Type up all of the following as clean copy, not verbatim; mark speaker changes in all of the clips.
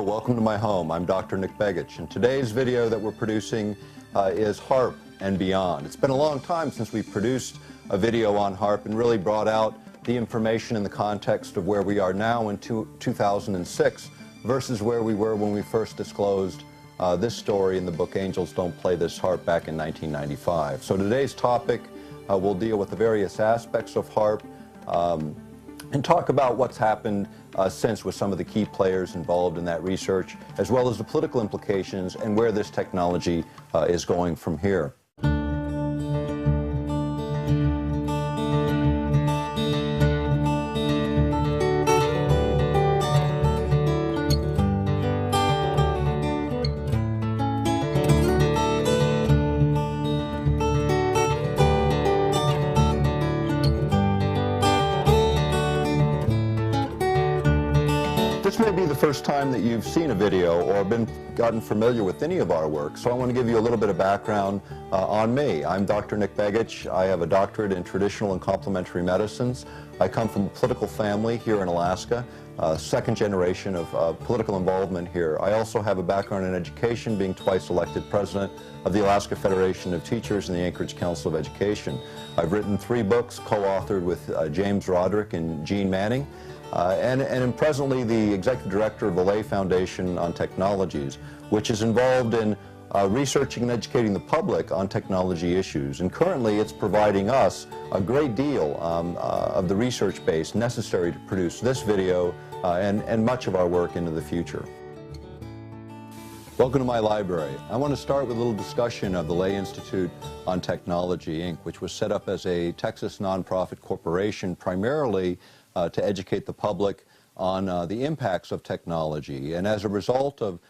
Speaker 1: welcome to my home. I'm Dr. Nick Begich, and today's video that we're producing is HAARP and beyond. It's been a long time since we produced a video on HAARP and really brought out the information in the context of where we are now in 2006 versus where we were when we first disclosed this story in the book Angels Don't Play This HAARP back in 1995. So today's topic will deal with the various aspects of HAARP and talk about what's happened since with some of the key players involved in that research, as well as the political implications and where this technology is going from here. This may be the first time that you've seen a video or gotten familiar with any of our work, so I want to give you a little bit of background on me. I'm Dr. Nick Begich. I have a doctorate in traditional and complementary medicines. I come from a political family here in Alaska, second generation of political involvement here. I also have a background in education, being twice elected president of the Alaska Federation of Teachers and the Anchorage Council of Education. I've written 3 books, co-authored with James Roderick and Gene Manning. And am presently the executive director of the Lay Foundation on Technologies, which is involved in researching and educating the public on technology issues. And currently it's providing us a great deal of the research base necessary to produce this video and much of our work into the future. Welcome to my library. I want to start with a little discussion of the Lay Institute on Technology, Inc., which was set up as a Texas nonprofit corporation primarily to educate the public on the impacts of technology. And as a result of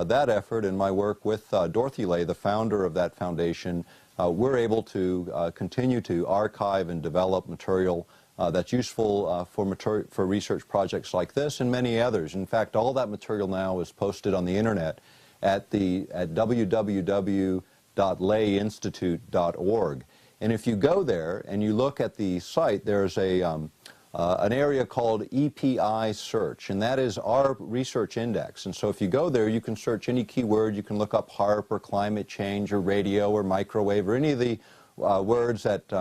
Speaker 1: that effort and my work with Dorothy Lay, the founder of that foundation, we're able to continue to archive and develop material that's useful for research projects like this and many others. In fact, all that material now is posted on the internet at www.layinstitute.org. And if you go there and you look at the site, there's an area called EPI search, and that is our research index. And so if you go there, you can search any keyword. You can look up HAARP or climate change or radio or microwave or any of the words that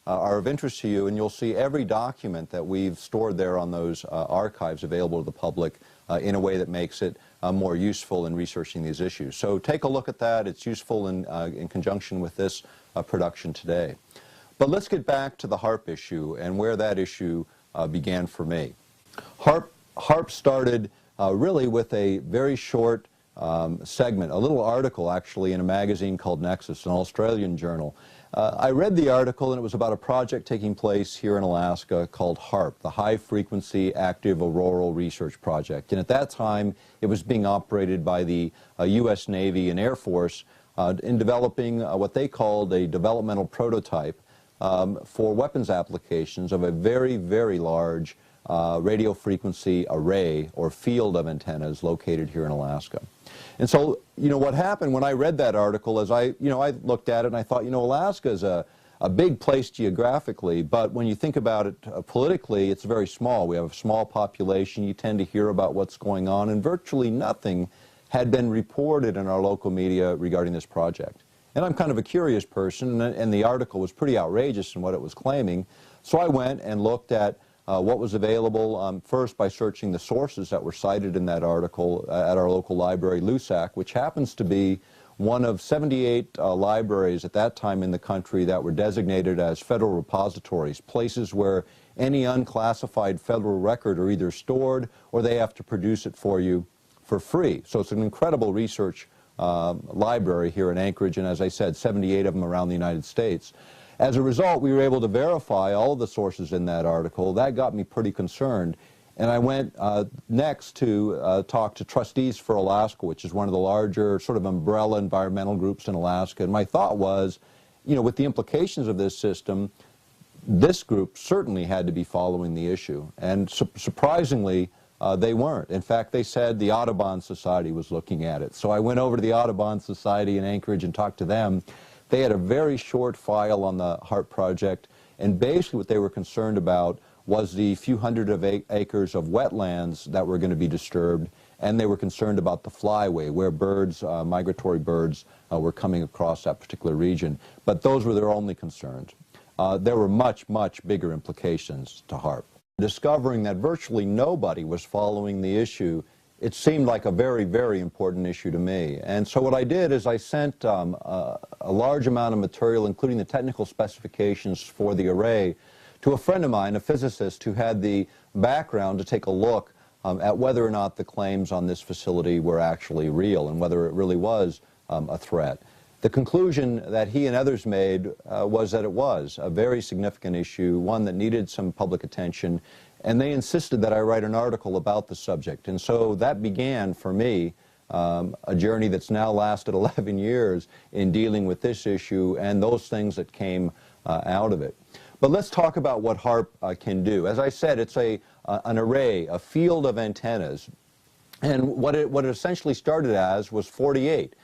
Speaker 1: are of interest to you, and you'll see every document that we've stored there on those archives available to the public in a way that makes it more useful in researching these issues. So take a look at that. It's useful in conjunction with this production today. But let's get back to the HAARP issue and where that issue began for me. HAARP started really with a very short segment, a little article actually in a magazine called Nexus, an Australian journal. I read the article, and it was about a project taking place here in Alaska called HAARP, the High Frequency Active Auroral Research Project. And at that time, it was being operated by the U.S. Navy and Air Force in developing what they called a developmental prototype for weapons applications of a very, very large radio frequency array or field of antennas located here in Alaska. And so, what happened when I read that article is I looked at it and I thought, Alaska is a big place geographically, but when you think about it politically, it's very small. We have a small population. You tend to hear about what's going on, and virtually nothing had been reported in our local media regarding this project. And I'm kind of a curious person, and the article was pretty outrageous in what it was claiming. So I went and looked at what was available, first by searching the sources that were cited in that article at our local library, LUSAC, which happens to be one of 78 libraries at that time in the country that were designated as federal repositories, places where any unclassified federal record are either stored or they have to produce it for you for free. So it's an incredible research library here in Anchorage, and as I said, 78 of them around the United States. As a result, we were able to verify all of the sources in that article. That got me pretty concerned, and I went next to talk to Trustees for Alaska, which is one of the larger sort of umbrella environmental groups in Alaska. And my thought was, with the implications of this system, this group certainly had to be following the issue. And surprisingly, they weren't. In fact, they said the Audubon Society was looking at it. So I went over to the Audubon Society in Anchorage and talked to them. They had a very short file on the HAARP project, and basically what they were concerned about was the few hundred of acres of wetlands that were going to be disturbed, and they were concerned about the flyway, where birds, migratory birds, were coming across that particular region. But those were their only concerns. There were much, much bigger implications to HAARP. Discovering that virtually nobody was following the issue, it seemed like a very, very important issue to me. And so what I did is I sent a large amount of material, including the technical specifications for the array, to a friend of mine, a physicist, who had the background to take a look at whether or not the claims on this facility were actually real and whether it really was a threat. The conclusion that he and others made was that it was a very significant issue, one that needed some public attention, and they insisted that I write an article about the subject. And so that began, for me, a journey that's now lasted 11 years in dealing with this issue and those things that came out of it. But let's talk about what HAARP can do. As I said, it's an array, a field of antennas. And what it essentially started as was 48.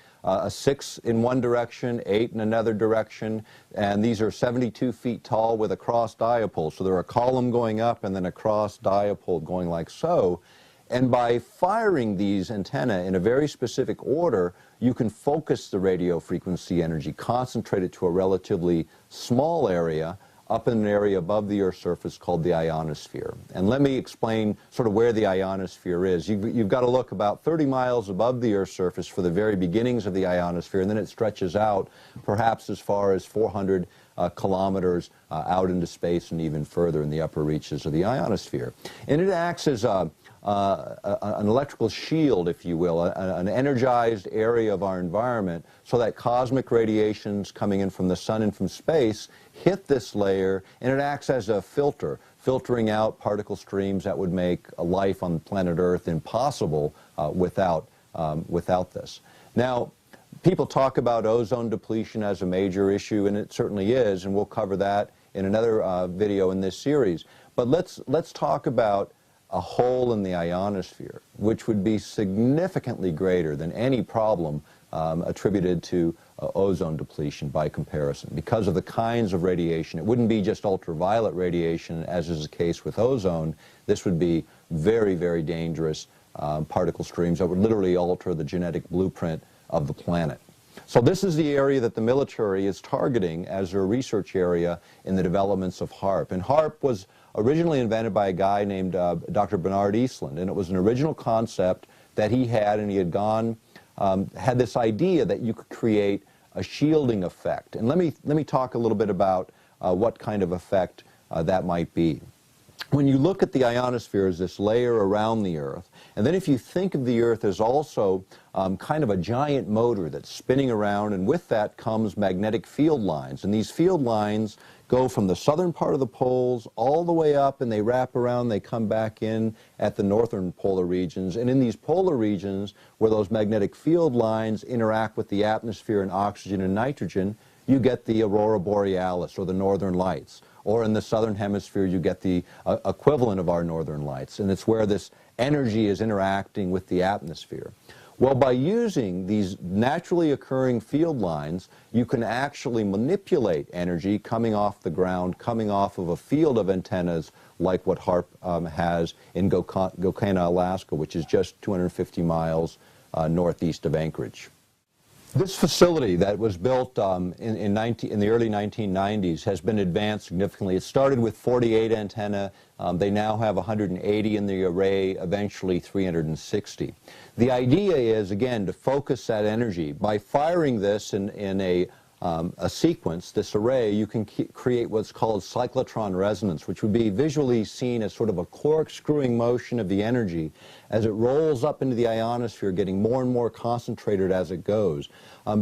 Speaker 1: 6 in one direction, 8 in another direction, and these are 72 feet tall with a cross dipole. So they're a column going up and then a cross dipole going like so. And by firing these antennae in a very specific order, you can focus the radio frequency energy, concentrate it to a relatively small area, up in an area above the Earth's surface called the ionosphere. And let me explain sort of where the ionosphere is. You've got to look about 30 miles above the Earth's surface for the very beginnings of the ionosphere, and then it stretches out perhaps as far as 400 kilometers out into space and even further in the upper reaches of the ionosphere. And it acts as an electrical shield, if you will, an energized area of our environment, so that cosmic radiations coming in from the sun and from space hit this layer, and it acts as a filter, filtering out particle streams that would make a life on planet Earth impossible without this. Now, people talk about ozone depletion as a major issue, and it certainly is, and we'll cover that in another video in this series. But let's talk about a hole in the ionosphere, which would be significantly greater than any problem attributed to ozone depletion by comparison, because of the kinds of radiation. It wouldn't be just ultraviolet radiation, as is the case with ozone. This would be very, very dangerous particle streams that would literally alter the genetic blueprint of the planet. So this is the area that the military is targeting as their research area in the developments of HAARP. And HAARP was originally invented by a guy named Dr. Bernard Eastland, and it was an original concept that he had, and he had had this idea that you could create a shielding effect. And let me talk a little bit about what kind of effect that might be. When you look at the ionosphere as this layer around the Earth, and then if you think of the Earth as also kind of a giant motor that's spinning around, and with that comes magnetic field lines. And these field lines go from the southern part of the poles all the way up, and they wrap around, they come back in at the northern polar regions. And in these polar regions, where those magnetic field lines interact with the atmosphere and oxygen and nitrogen, you get the aurora borealis, or the northern lights. Or in the southern hemisphere, you get the equivalent of our northern lights. And it's where this energy is interacting with the atmosphere. Well, by using these naturally occurring field lines, you can actually manipulate energy coming off the ground, coming off of a field of antennas like what HAARP has in Gokana, Alaska, which is just 250 miles northeast of Anchorage. This facility that was built in the early 1990s has been advanced significantly. It started with 48 antennae. They now have 180 in the array, eventually 360. The idea is, again, to focus that energy. By firing this in a sequence, this array, you can create what's called cyclotron resonance, which would be visually seen as sort of a corkscrewing motion of the energy as it rolls up into the ionosphere, getting more and more concentrated as it goes.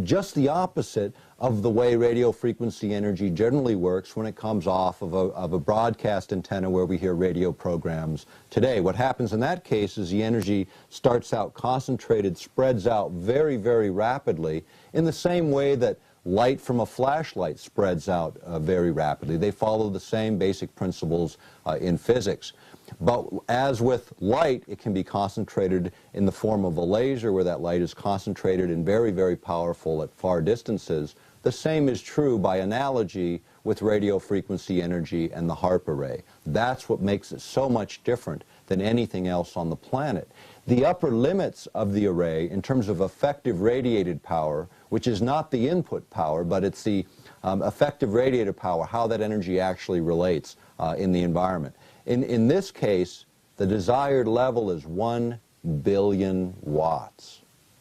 Speaker 1: Just the opposite of the way radio frequency energy generally works when it comes off of a broadcast antenna where we hear radio programs today. What happens in that case is the energy starts out concentrated, spreads out very, very rapidly, in the same way that light from a flashlight spreads out very rapidly. They follow the same basic principles in physics. But as with light, it can be concentrated in the form of a laser, where that light is concentrated and very, very powerful at far distances. The same is true, by analogy, with radio frequency energy and the HAARP array. That's what makes it so much different than anything else on the planet. The upper limits of the array in terms of effective radiated power, which is not the input power, but it's the effective radiated power, how that energy actually relates in the environment. In this case, the desired level is 1 billion watts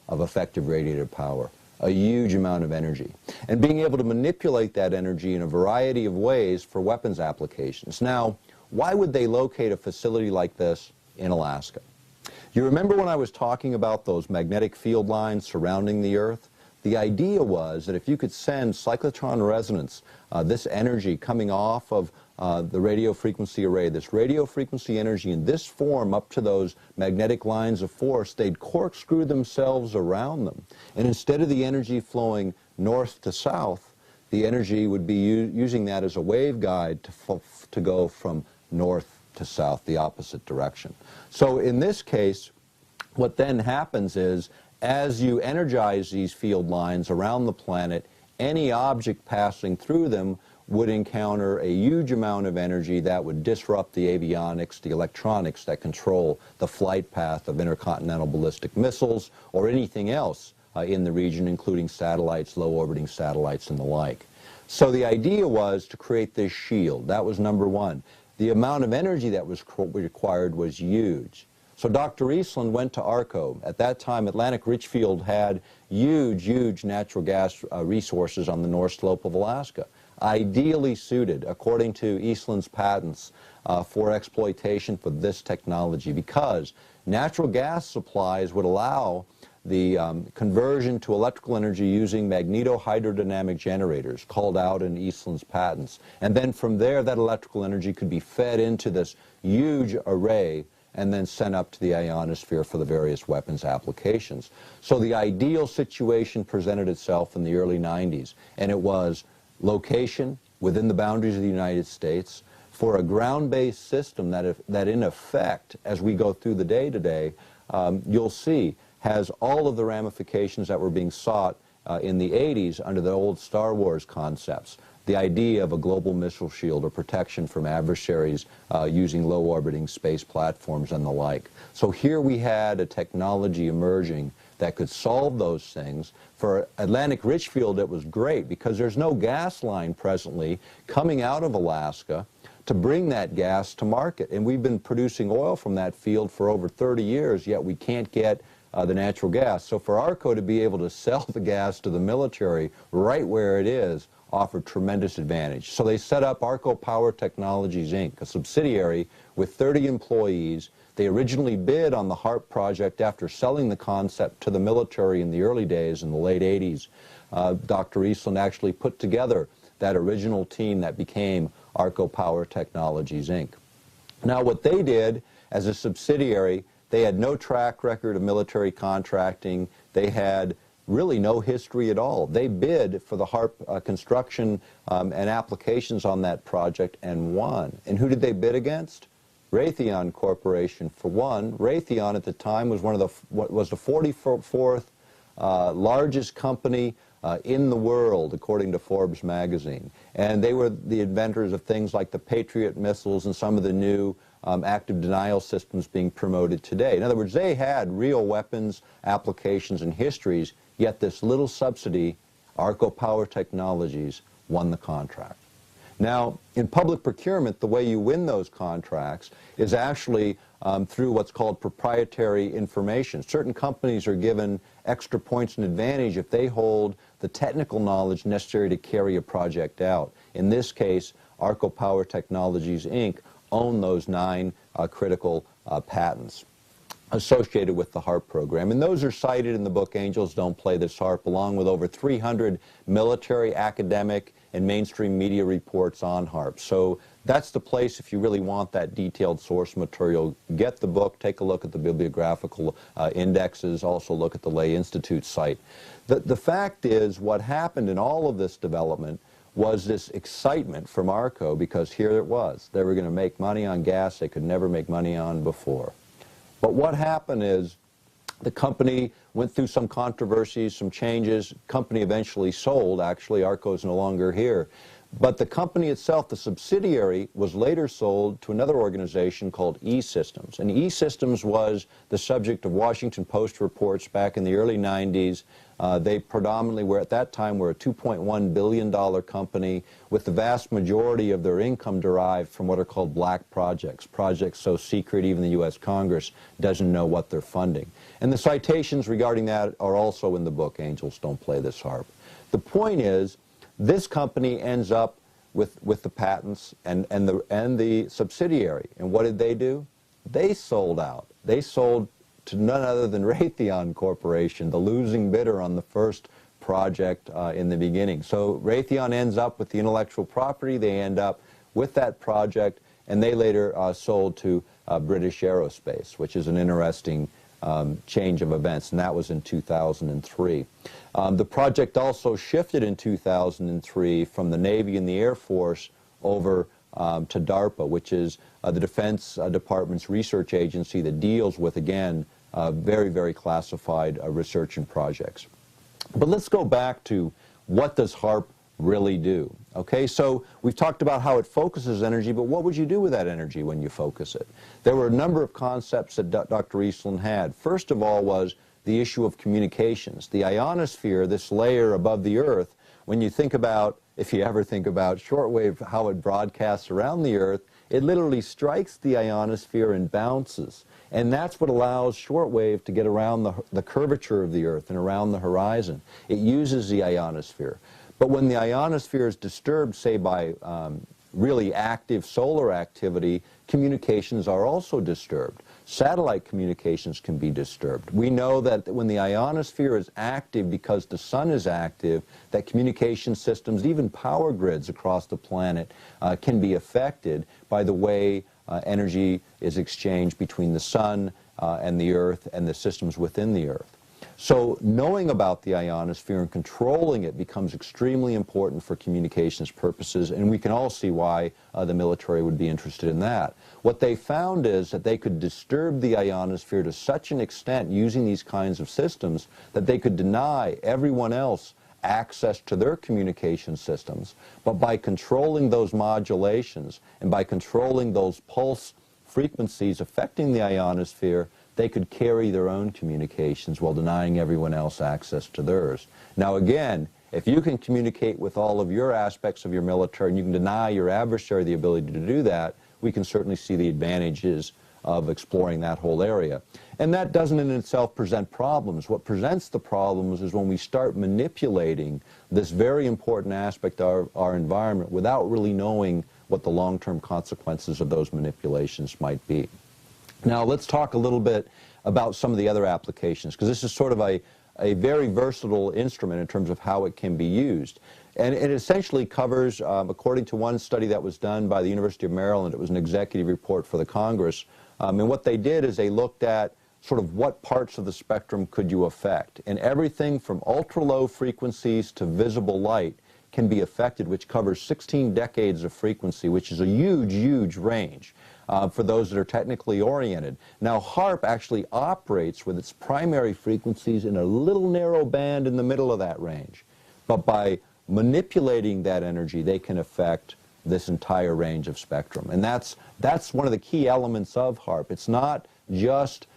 Speaker 1: of effective radiated power, a huge amount of energy. And being able to manipulate that energy in a variety of ways for weapons applications. Now, why would they locate a facility like this in Alaska? You remember when I was talking about those magnetic field lines surrounding the Earth? The idea was that if you could send cyclotron resonance, this energy coming off of the radio frequency array, this radio frequency energy in this form up to those magnetic lines of force, they'd corkscrew themselves around them. And instead of the energy flowing north to south, the energy would be using that as a waveguide to go from north to south, the opposite direction. So in this case, what then happens is, as you energize these field lines around the planet, any object passing through them would encounter a huge amount of energy that would disrupt the avionics, the electronics that control the flight path of intercontinental ballistic missiles or anything else in the region, including satellites, low-orbiting satellites, and the like. So the idea was to create this shield. That was number one. The amount of energy that was required was huge. So Dr. Eastland went to ARCO. At that time, Atlantic Richfield had huge natural gas resources on the North Slope of Alaska, ideally suited, according to Eastland's patents, for exploitation for this technology, because natural gas supplies would allow the conversion to electrical energy using magnetohydrodynamic generators, called out in Eastland's patents. And then from there, that electrical energy could be fed into this huge array and then sent up to the ionosphere for the various weapons applications. So the ideal situation presented itself in the early 90s, and it was location within the boundaries of the United States for a ground-based system that in effect, as we go through the day today, you'll see has all of the ramifications that were being sought in the 80s under the old Star Wars concepts. The idea of a global missile shield or protection from adversaries using low-orbiting space platforms and the like. So here we had a technology emerging that could solve those things. For Atlantic Richfield, it was great because there's no gas line presently coming out of Alaska to bring that gas to market. And we've been producing oil from that field for over 30 years, yet we can't get the natural gas. So for ARCO to be able to sell the gas to the military right where it is offered tremendous advantage. So they set up ARCO Power Technologies, Inc., a subsidiary with 30 employees. They originally bid on the HAARP project after selling the concept to the military in the early days, in the late 80s. Dr. Eastland actually put together that original team that became ARCO Power Technologies, Inc. Now what they did as a subsidiary, they had no track record of military contracting. They had really no history at all. They bid for the HAARP construction and applications on that project and won. And who did they bid against? Raytheon Corporation, for one. Raytheon at the time was was the 44th largest company in the world, according to Forbes magazine. And they were the inventors of things like the Patriot missiles and some of the new active denial systems being promoted today. In other words, they had real weapons applications and histories, yet this little subsidy, ARCO Power Technologies, won the contract. Now, in public procurement, the way you win those contracts is actually through what's called proprietary information. Certain companies are given extra points and advantage if they hold the technical knowledge necessary to carry a project out. In this case, ARCO Power Technologies, Inc. own those 9 critical patents associated with the HAARP program. And those are cited in the book Angels Don't Play This HAARP, along with over 300 military, academic, and mainstream media reports on HAARP. So that's the place if you really want that detailed source material. Get the book, take a look at the bibliographical indexes, also look at the Lay Institute site. The fact is, what happened in all of this development was this excitement from ARCO, because here it was. They were going to make money on gas they could never make money on before. But what happened is the company went through some controversies, some changes. Company eventually sold. Actually, ARCO is no longer here. But the company itself, the subsidiary, was later sold to another organization called E-Systems. And E-Systems was the subject of Washington Post reports back in the early 90s. They predominantly were, at that time, were a $2.1 billion company with the vast majority of their income derived from what are called black projects, projects so secret even the U.S. Congress doesn't know what they're funding. And the citations regarding that are also in the book, Angels Don't Play This Harp. The point is, this company ends up with the patents and the subsidiary. And what did they do? They sold out. They sold to none other than Raytheon Corporation, the losing bidder on the first project in the beginning. So Raytheon ends up with the intellectual property, they end up with that project, and they later sold to British Aerospace, which is an interesting change of events, and that was in 2003. The project also shifted in 2003 from the Navy and the Air Force over to DARPA, which is the Defense Department's research agency that deals with, again, very, very classified research and projects. But let's go back to what does HAARP really do? Okay, so we've talked about how it focuses energy, but what would you do with that energy when you focus it? There were a number of concepts that Dr. Eastland had. First of all was the issue of communications. The ionosphere, this layer above the Earth, when you think about, if you ever think about shortwave, how it broadcasts around the Earth, it literally strikes the ionosphere and bounces. And that's what allows shortwave to get around the curvature of the Earth and around the horizon. It uses the ionosphere. But when the ionosphere is disturbed, say by really active solar activity, communications are also disturbed. Satellite communications can be disturbed. We know that when the ionosphere is active because the sun is active, that communication systems, even power grids across the planet, can be affected by the way energy is exchanged between the sun and the Earth and the systems within the Earth. So knowing about the ionosphere and controlling it becomes extremely important for communications purposes, and we can all see why the military would be interested in that. What they found is that they could disturb the ionosphere to such an extent using these kinds of systems that they could deny everyone else access to their communication systems, but by controlling those modulations and by controlling those pulse frequencies affecting the ionosphere, they could carry their own communications while denying everyone else access to theirs. Now again, if you can communicate with all of your aspects of your military and you can deny your adversary the ability to do that, we can certainly see the advantages of exploring that whole area. And that doesn't in itself present problems. What presents the problems is when we start manipulating this very important aspect of our environment without really knowing what the long-term consequences of those manipulations might be. Now let's talk a little bit about some of the other applications, because this is sort of a very versatile instrument in terms of how it can be used. And it essentially covers, according to one study that was done by the University of Maryland, it was an executive report for the Congress, and what they did is they looked at sort of what parts of the spectrum could you affect. And everything from ultra-low frequencies to visible light can be affected, which covers 16 decades of frequency, which is a huge, huge range. For those that are technically oriented. Now HAARP actually operates with its primary frequencies in a little narrow band in the middle of that range. But by manipulating that energy, they can affect this entire range of spectrum. And that's one of the key elements of HAARP. It's not just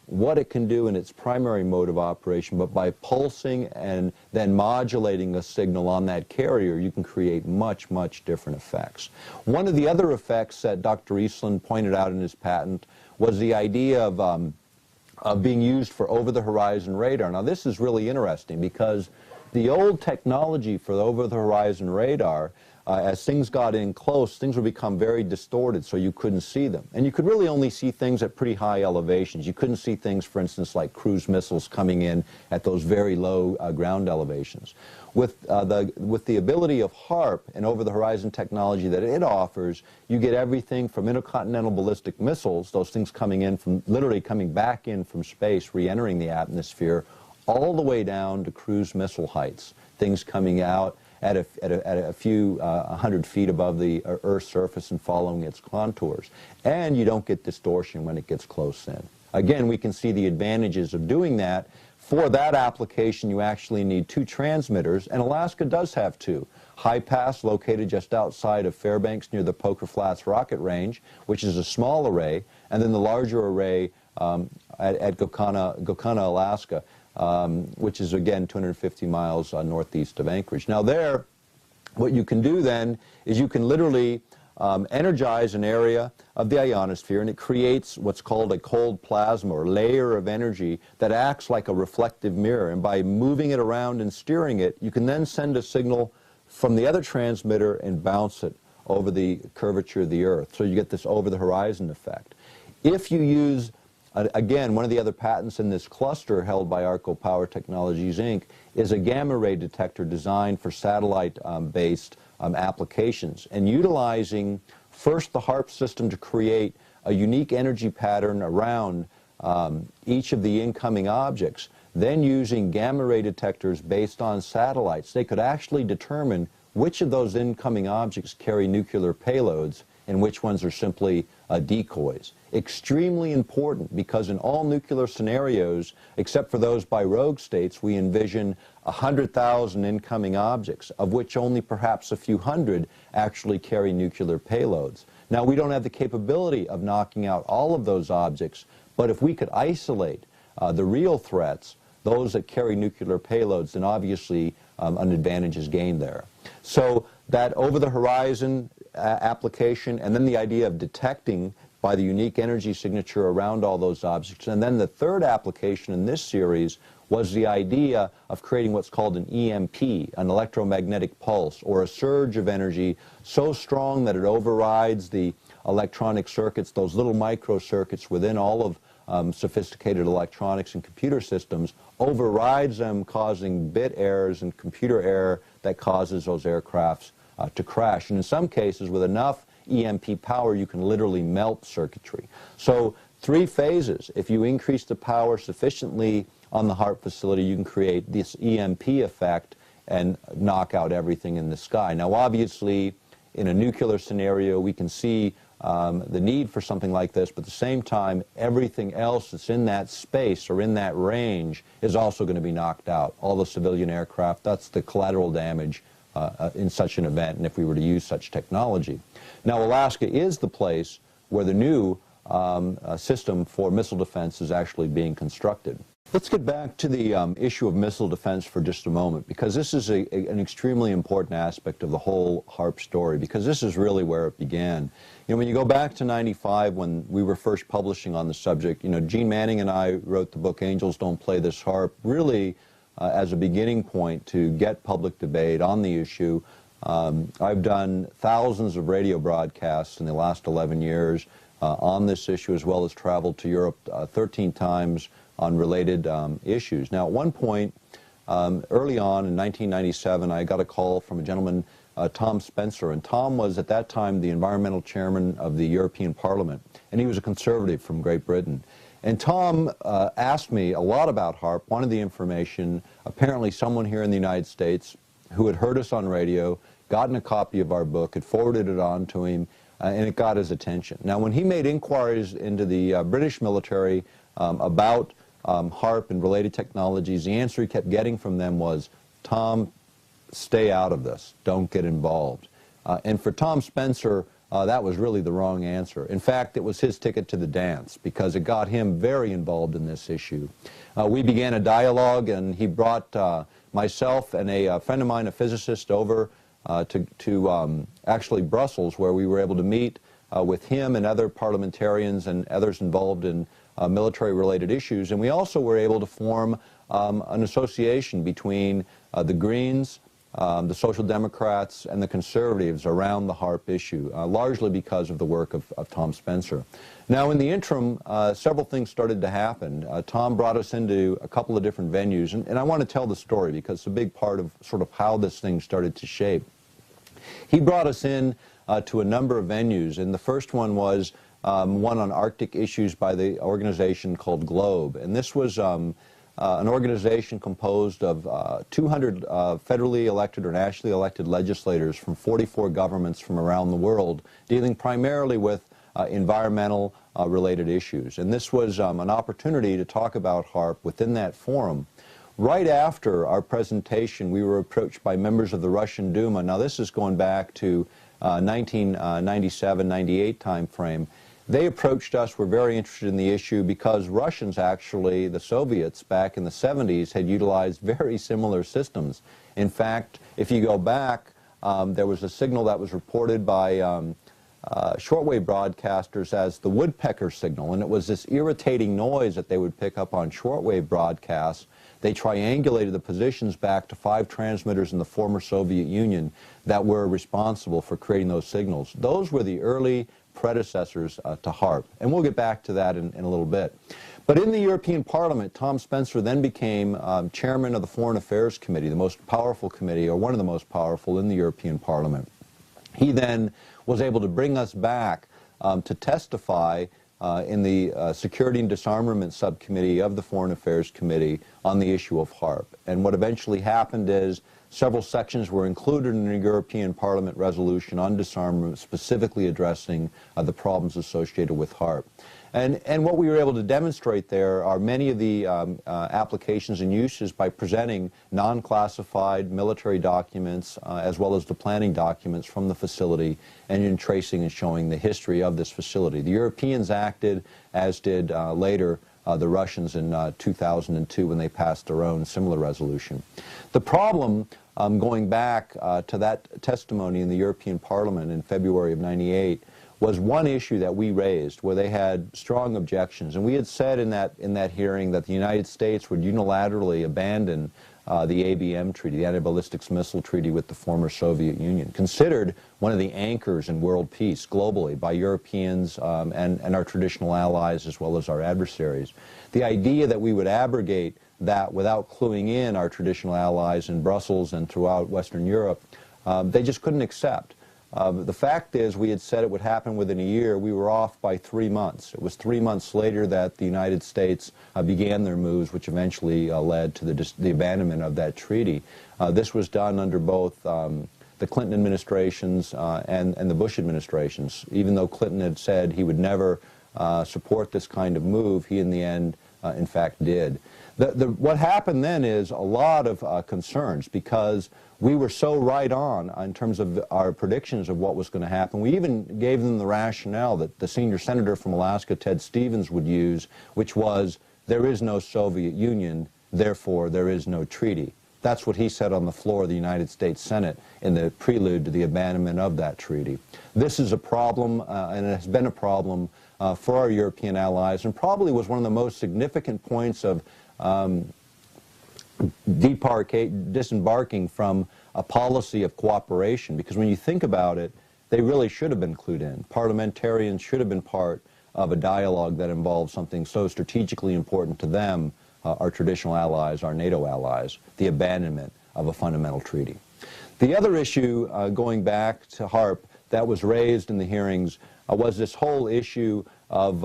Speaker 1: what it can do in its primary mode of operation, but by pulsing and then modulating a signal on that carrier, you can create much, much different effects. One of the other effects that Dr. Eastland pointed out in his patent was the idea of being used for over-the-horizon radar. Now this is really interesting because the old technology for the over-the-horizon radar, as things got in close, things would become very distorted so you couldn't see them. And you could really only see things at pretty high elevations. You couldn't see things, for instance, like cruise missiles coming in at those very low ground elevations. With the ability of HAARP and over-the-horizon technology that it offers, you get everything from intercontinental ballistic missiles, those things coming in from, literally coming back in from space, re-entering the atmosphere, all the way down to cruise missile heights, things coming out at a few 100 feet above the Earth's surface and following its contours. And you don't get distortion when it gets close in. Again, we can see the advantages of doing that For that application, you actually need 2 transmitters, and Alaska does have 2. High Pass, located just outside of Fairbanks near the Poker Flats Rocket Range, which is a small array, and then the larger array at Gokana, Alaska, which is, again, 250 miles northeast of Anchorage. Now there, what you can do then is you can literally energize an area of the ionosphere, and it creates what's called a cold plasma, or layer of energy that acts like a reflective mirror. And by moving it around and steering it, you can then send a signal from the other transmitter and bounce it over the curvature of the Earth. So you get this over-the-horizon effect. If you use, again, one of the other patents in this cluster held by Arco Power Technologies, Inc., is a gamma ray detector designed for satellite-based applications, and utilizing first the HAARP system to create a unique energy pattern around each of the incoming objects. Then using gamma ray detectors based on satellites, they could actually determine which of those incoming objects carry nuclear payloads and which ones are simply decoys. Extremely important, because in all nuclear scenarios, except for those by rogue states, we envision 100,000 incoming objects, of which only perhaps a few hundred actually carry nuclear payloads. Now, we don't have the capability of knocking out all of those objects, but if we could isolate the real threats, those that carry nuclear payloads, then obviously an advantage is gained there. So that over-the-horizon application, and then the idea of detecting by the unique energy signature around all those objects. And then the third application in this series was the idea of creating what's called an EMP, an electromagnetic pulse, or a surge of energy so strong that it overrides the electronic circuits, those little microcircuits within all of sophisticated electronics and computer systems, overrides them, causing bit errors and computer error that causes those aircrafts to crash. And in some cases, with enough EMP power, you can literally melt circuitry. So 3 phases. If you increase the power sufficiently on the HAARP facility, you can create this EMP effect and knock out everything in the sky. Now, obviously, in a nuclear scenario, we can see the need for something like this, but at the same time, everything else that's in that space or in that range is also going to be knocked out. All the civilian aircraft, that's the collateral damage in such an event, and if we were to use such technology. Now, Alaska is the place where the new system for missile defense is actually being constructed. Let's get back to the issue of missile defense for just a moment, because this is an extremely important aspect of the whole HAARP story, because this is really where it began. You know, when you go back to '95, when we were first publishing on the subject, you know, Gene Manning and I wrote the book Angels Don't Play This HAARP, really as a beginning point to get public debate on the issue. I've done thousands of radio broadcasts in the last 11 years on this issue, as well as traveled to Europe 13 times on related issues. Now, at one point, early on in 1997, I got a call from a gentleman, Tom Spencer, and Tom was at that time the environmental chairman of the European Parliament, and he was a conservative from Great Britain. And Tom asked me a lot about HAARP, wanted the information. Apparently someone here in the United States who had heard us on radio, gotten a copy of our book, had forwarded it on to him, and it got his attention. Now, when he made inquiries into the British military about HAARP and related technologies, the answer he kept getting from them was, Tom, stay out of this. Don't get involved. And for Tom Spencer, that was really the wrong answer. In fact, it was his ticket to the dance, because it got him very involved in this issue. We began a dialogue, and he brought myself and a friend of mine, a physicist, over to actually Brussels, where we were able to meet with him and other parliamentarians and others involved in military-related issues. And we also were able to form an association between the Greens, the Social Democrats, and the Conservatives around the HAARP issue, largely because of the work of Tom Spencer. Now, in the interim, several things started to happen. Tom brought us into a couple of different venues, and I want to tell the story because it's a big part of sort of how this thing started to shape. He brought us in to a number of venues, and the first one was one on Arctic issues by the organization called GLOBE, and this was an organization composed of 200 federally elected or nationally elected legislators from 44 governments from around the world, dealing primarily with environmental related issues. And this was an opportunity to talk about HAARP within that forum. Right after our presentation, we were approached by members of the Russian Duma. Now, this is going back to 1997-98 time frame. They approached us, were very interested in the issue because Russians actually, the Soviets back in the 70s, had utilized very similar systems. In fact, if you go back, there was a signal that was reported by shortwave broadcasters as the woodpecker signal, and it was this irritating noise that they would pick up on shortwave broadcasts. They triangulated the positions back to 5 transmitters in the former Soviet Union that were responsible for creating those signals. Those were the early predecessors to HAARP, and we'll get back to that in a little bit. But in the European Parliament, Tom Spencer then became chairman of the Foreign Affairs Committee, the most powerful committee, or one of the most powerful in the European Parliament. He then was able to bring us back to testify in the Security and Disarmament Subcommittee of the Foreign Affairs Committee on the issue of HAARP. And what eventually happened is several sections were included in a European Parliament resolution on disarmament, specifically addressing the problems associated with HAARP. And what we were able to demonstrate there are many of the applications and uses by presenting non-classified military documents as well as the planning documents from the facility, and in tracing and showing the history of this facility. The Europeans acted, as did later the Russians in 2002 when they passed their own similar resolution. The problem, going back to that testimony in the European Parliament in February of '98, was one issue that we raised where they had strong objections. And we had said in that hearing that the United States would unilaterally abandon the ABM treaty, the Anti-Ballistics Missile Treaty with the former Soviet Union, considered one of the anchors in world peace globally by Europeans and our traditional allies as well as our adversaries. The idea that we would abrogate that without cluing in our traditional allies in Brussels and throughout Western Europe, they just couldn't accept. The fact is, we had said it would happen within a year. We were off by 3 months. It was 3 months later that the United States began their moves, which eventually led to the abandonment of that treaty. This was done under both the Clinton administrations and the Bush administrations. Even though Clinton had said he would never support this kind of move, he in the end, in fact, did. What happened then is a lot of concerns, because we were so right on in terms of our predictions of what was going to happen. We even gave them the rationale that the senior senator from Alaska, Ted Stevens, would use, which was, there is no Soviet Union, therefore there is no treaty. That's what he said on the floor of the United States Senate in the prelude to the abandonment of that treaty. This is a problem, and it has been a problem for our European allies, and probably was one of the most significant points of disembarking from a policy of cooperation, because when you think about it, they really should have been clued in. Parliamentarians should have been part of a dialogue that involves something so strategically important to them, our traditional allies, our NATO allies, the abandonment of a fundamental treaty. The other issue, going back to HAARP, that was raised in the hearings was this whole issue of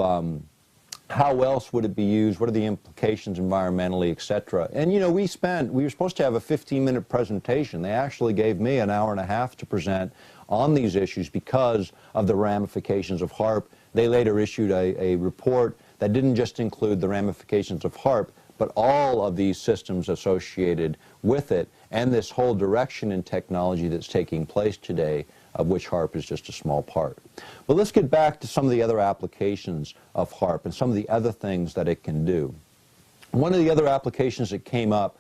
Speaker 1: how else would it be used, what are the implications environmentally, etc. And you know, we were supposed to have a 15-minute presentation. They actually gave me an hour and a half to present on these issues because of the ramifications of HAARP. They later issued a report that didn't just include the ramifications of HAARP, but all of these systems associated with it, and this whole direction in technology that's taking place today, of which HAARP is just a small part. But let's get back to some of the other applications of HAARP and some of the other things that it can do. One of the other applications that came up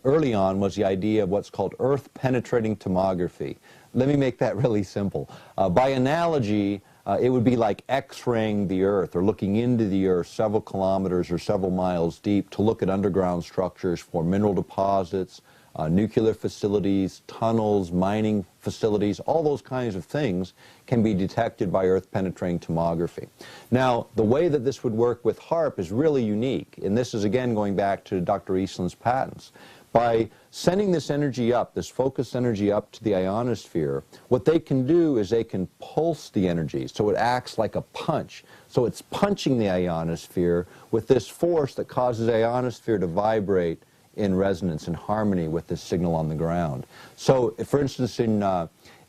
Speaker 1: early on was the idea of what's called earth-penetrating tomography. Let me make that really simple. By analogy, it would be like X-raying the Earth, or looking into the Earth several kilometers or several miles deep to look at underground structures for mineral deposits, nuclear facilities, tunnels, mining facilities, all those kinds of things can be detected by earth-penetrating tomography. Now, the way that this would work with HAARP is really unique, and this is again going back to Dr. Eastland's patents. By sending this energy up, this focused energy up to the ionosphere, what they can do is they can pulse the energy, so it acts like a punch. So it's punching the ionosphere with this force that causes the ionosphere to vibrate in resonance, in harmony with this signal on the ground. So, for instance, in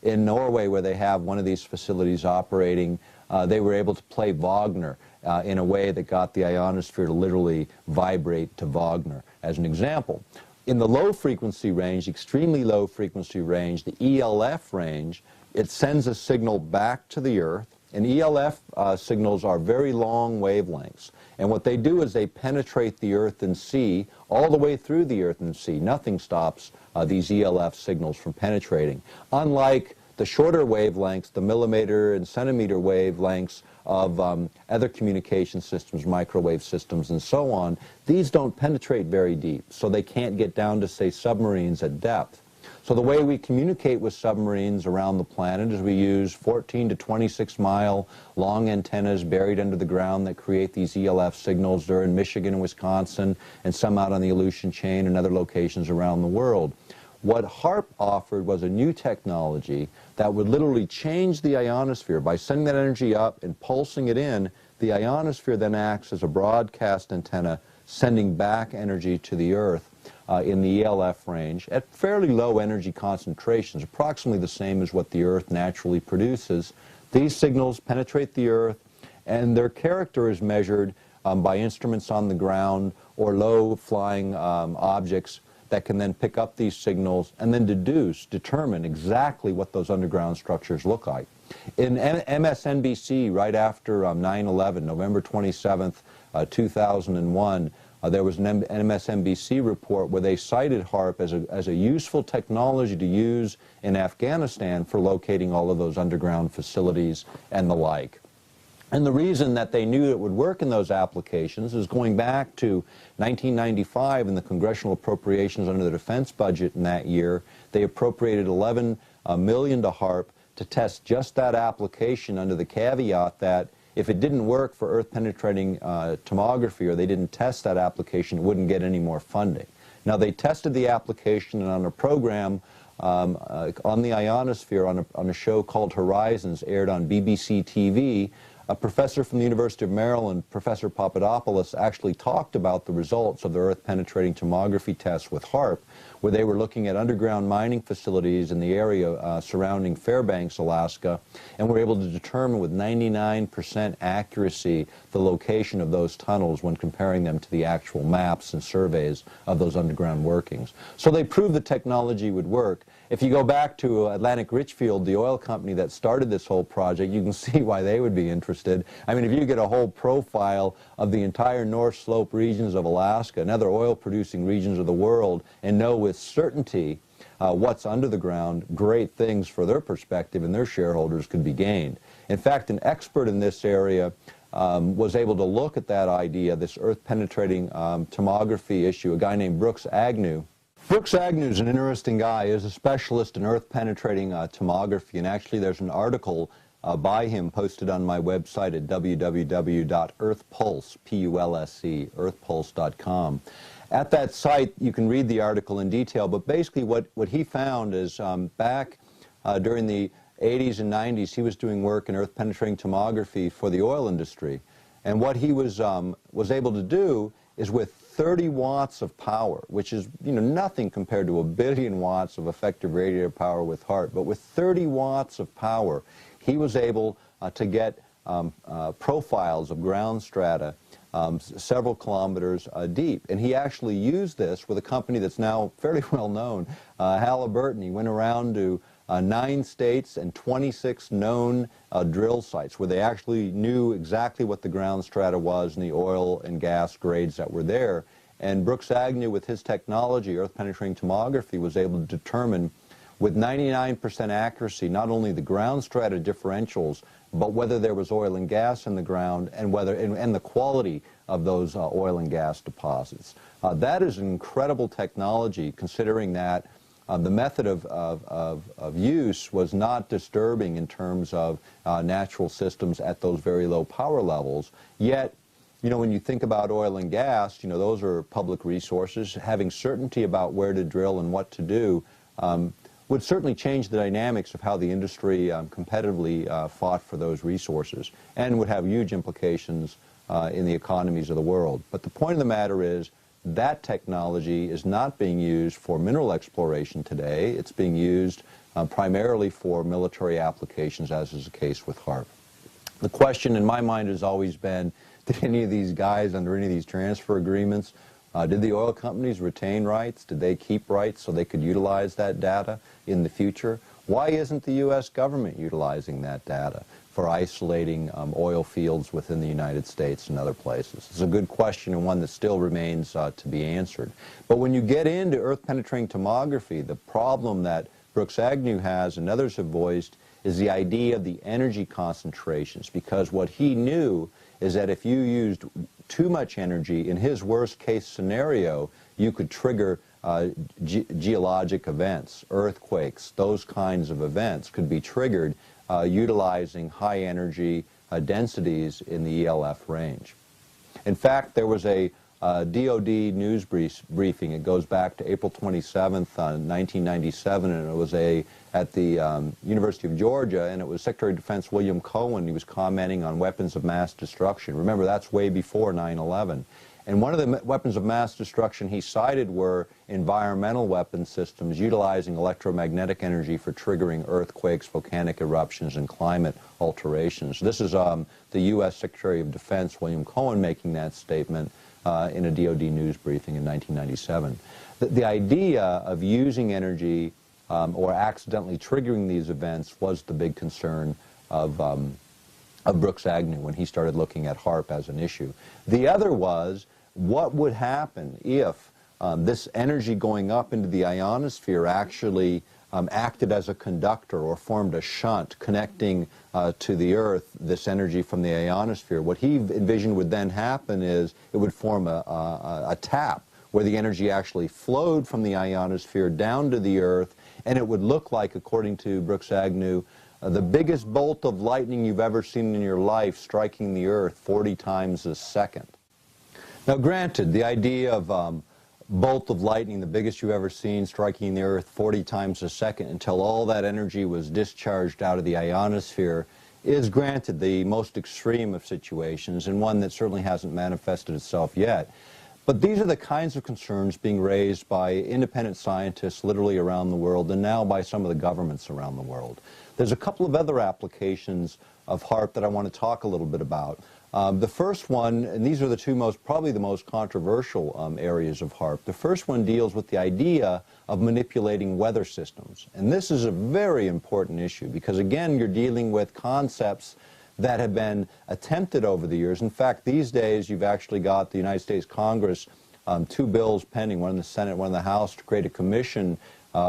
Speaker 1: Norway, where they have one of these facilities operating, they were able to play Wagner in a way that got the ionosphere to literally vibrate to Wagner, as an example. In the low frequency range, extremely low frequency range, the ELF range, it sends a signal back to the Earth, and ELF signals are very long wavelengths. And what they do is they penetrate the Earth and sea all the way through the Earth and sea. Nothing stops these ELF signals from penetrating. Unlike the shorter wavelengths, the millimeter and centimeter wavelengths of other communication systems, microwave systems, and so on, these don't penetrate very deep, so they can't get down to, say, submarines at depth. So the way we communicate with submarines around the planet is we use 14 to 26 mile long antennas buried under the ground that create these ELF signals. They're in Michigan and Wisconsin, and some out on the Aleutian chain and other locations around the world. What HAARP offered was a new technology that would literally change the ionosphere. By sending that energy up and pulsing it in, the ionosphere then acts as a broadcast antenna, sending back energy to the Earth in the ELF range at fairly low energy concentrations, approximately the same as what the Earth naturally produces. These signals penetrate the Earth, and their character is measured by instruments on the ground or low-flying objects that can then pick up these signals and then determine exactly what those underground structures look like. In MSNBC, right after 9/11, November 27th, 2001, there was an MSNBC report where they cited HAARP as a useful technology to use in Afghanistan for locating all of those underground facilities and the like. And the reason that they knew it would work in those applications is going back to 1995 and the congressional appropriations under the defense budget in that year. They appropriated $11 million to HAARP to test just that application under the caveat that if it didn't work for earth-penetrating tomography, or they didn't test that application, it wouldn't get any more funding. Now, they tested the application, and on a program on the ionosphere, on a show called Horizons, aired on BBC TV, a professor from the University of Maryland, Professor Papadopoulos, actually talked about the results of the earth-penetrating tomography tests with HAARP, where they were looking at underground mining facilities in the area surrounding Fairbanks, Alaska, and were able to determine with 99% accuracy the location of those tunnels when comparing them to the actual maps and surveys of those underground workings. So they proved the technology would work. If you go back to Atlantic Richfield, the oil company that started this whole project, you can see why they would be interested. I mean, if you get a whole profile of the entire North Slope regions of Alaska and other oil-producing regions of the world and know with certainty what's under the ground, great things for their perspective and their shareholders could be gained. In fact, an expert in this area was able to look at that idea, this earth-penetrating tomography issue, a guy named Brooks Agnew. Brooks Agnew is an interesting guy. He is a specialist in earth-penetrating tomography, and actually there's an article by him posted on my website at www.earthpulse, P-U-L-S-E, earthpulse.com. At that site, you can read the article in detail, but basically what he found is back during the 80s and 90s, he was doing work in earth-penetrating tomography for the oil industry. And what he was able to do is with 30 watts of power, which is nothing compared to 1 billion watts of effective radiator power with HAARP, but with 30 watts of power, he was able to get profiles of ground strata several kilometers deep. And he actually used this with a company that's now fairly well known, Halliburton. He went around to 9 states and 26 known drill sites where they actually knew exactly what the ground strata was and the oil and gas grades that were there. And Brooks Agnew, with his technology, earth-penetrating tomography, was able to determine with 99% accuracy not only the ground strata differentials, but whether there was oil and gas in the ground and and the quality of those oil and gas deposits. That is an incredible technology, considering that the method of use was not disturbing in terms of natural systems at those very low power levels. Yet, when you think about oil and gas, those are public resources. Having certainty about where to drill and what to do would certainly change the dynamics of how the industry competitively fought for those resources, and would have huge implications in the economies of the world. But the point of the matter is that technology is not being used for mineral exploration today. It's being used primarily for military applications, as is the case with HAARP. The question in my mind has always been, did any of these guys under any of these transfer agreements, did the oil companies retain rights? Did they keep rights so they could utilize that data in the future? Why isn't the U.S. government utilizing that data for isolating oil fields within the United States and other places? It's a good question, and one that still remains to be answered. But when you get into earth-penetrating tomography, the problem that Brooks Agnew has and others have voiced is the idea of the energy concentrations, because what he knew is that if you used too much energy, in his worst-case scenario, you could trigger geologic events, earthquakes, those kinds of events could be triggered utilizing high-energy densities in the ELF range. In fact, there was a DOD news briefing. It goes back to April 27th, 1997, and it was at the University of Georgia, and it was Secretary of Defense William Cohen. He was commenting on weapons of mass destruction. Remember, that's way before 9/11. And one of the weapons of mass destruction he cited were environmental weapon systems utilizing electromagnetic energy for triggering earthquakes, volcanic eruptions, and climate alterations. This is the U.S. Secretary of Defense William Cohen making that statement in a DOD news briefing in 1997. The idea of using energy or accidentally triggering these events was the big concern of Brooks Agnew when he started looking at HAARP as an issue. The other was, what would happen if this energy going up into the ionosphere actually acted as a conductor or formed a shunt connecting to the Earth, this energy from the ionosphere? What he envisioned would then happen is it would form a tap where the energy actually flowed from the ionosphere down to the Earth, and it would look like, according to Brooks Agnew, the biggest bolt of lightning you've ever seen in your life striking the Earth 40 times a second. Now, granted, the idea of bolt of lightning, the biggest you've ever seen, striking the Earth 40 times a second until all that energy was discharged out of the ionosphere is, granted, the most extreme of situations, and one that certainly hasn't manifested itself yet. But these are the kinds of concerns being raised by independent scientists literally around the world, and now by some of the governments around the world. There's a couple of other applications of HAARP that I want to talk a little bit about. The first one, and these are the two probably the most controversial areas of HAARP. The first one deals with the idea of manipulating weather systems. And this is a very important issue because, again, you're dealing with concepts that have been attempted over the years. In fact, these days you've actually got the United States Congress, two bills pending, one in the Senate, one in the House, to create a commission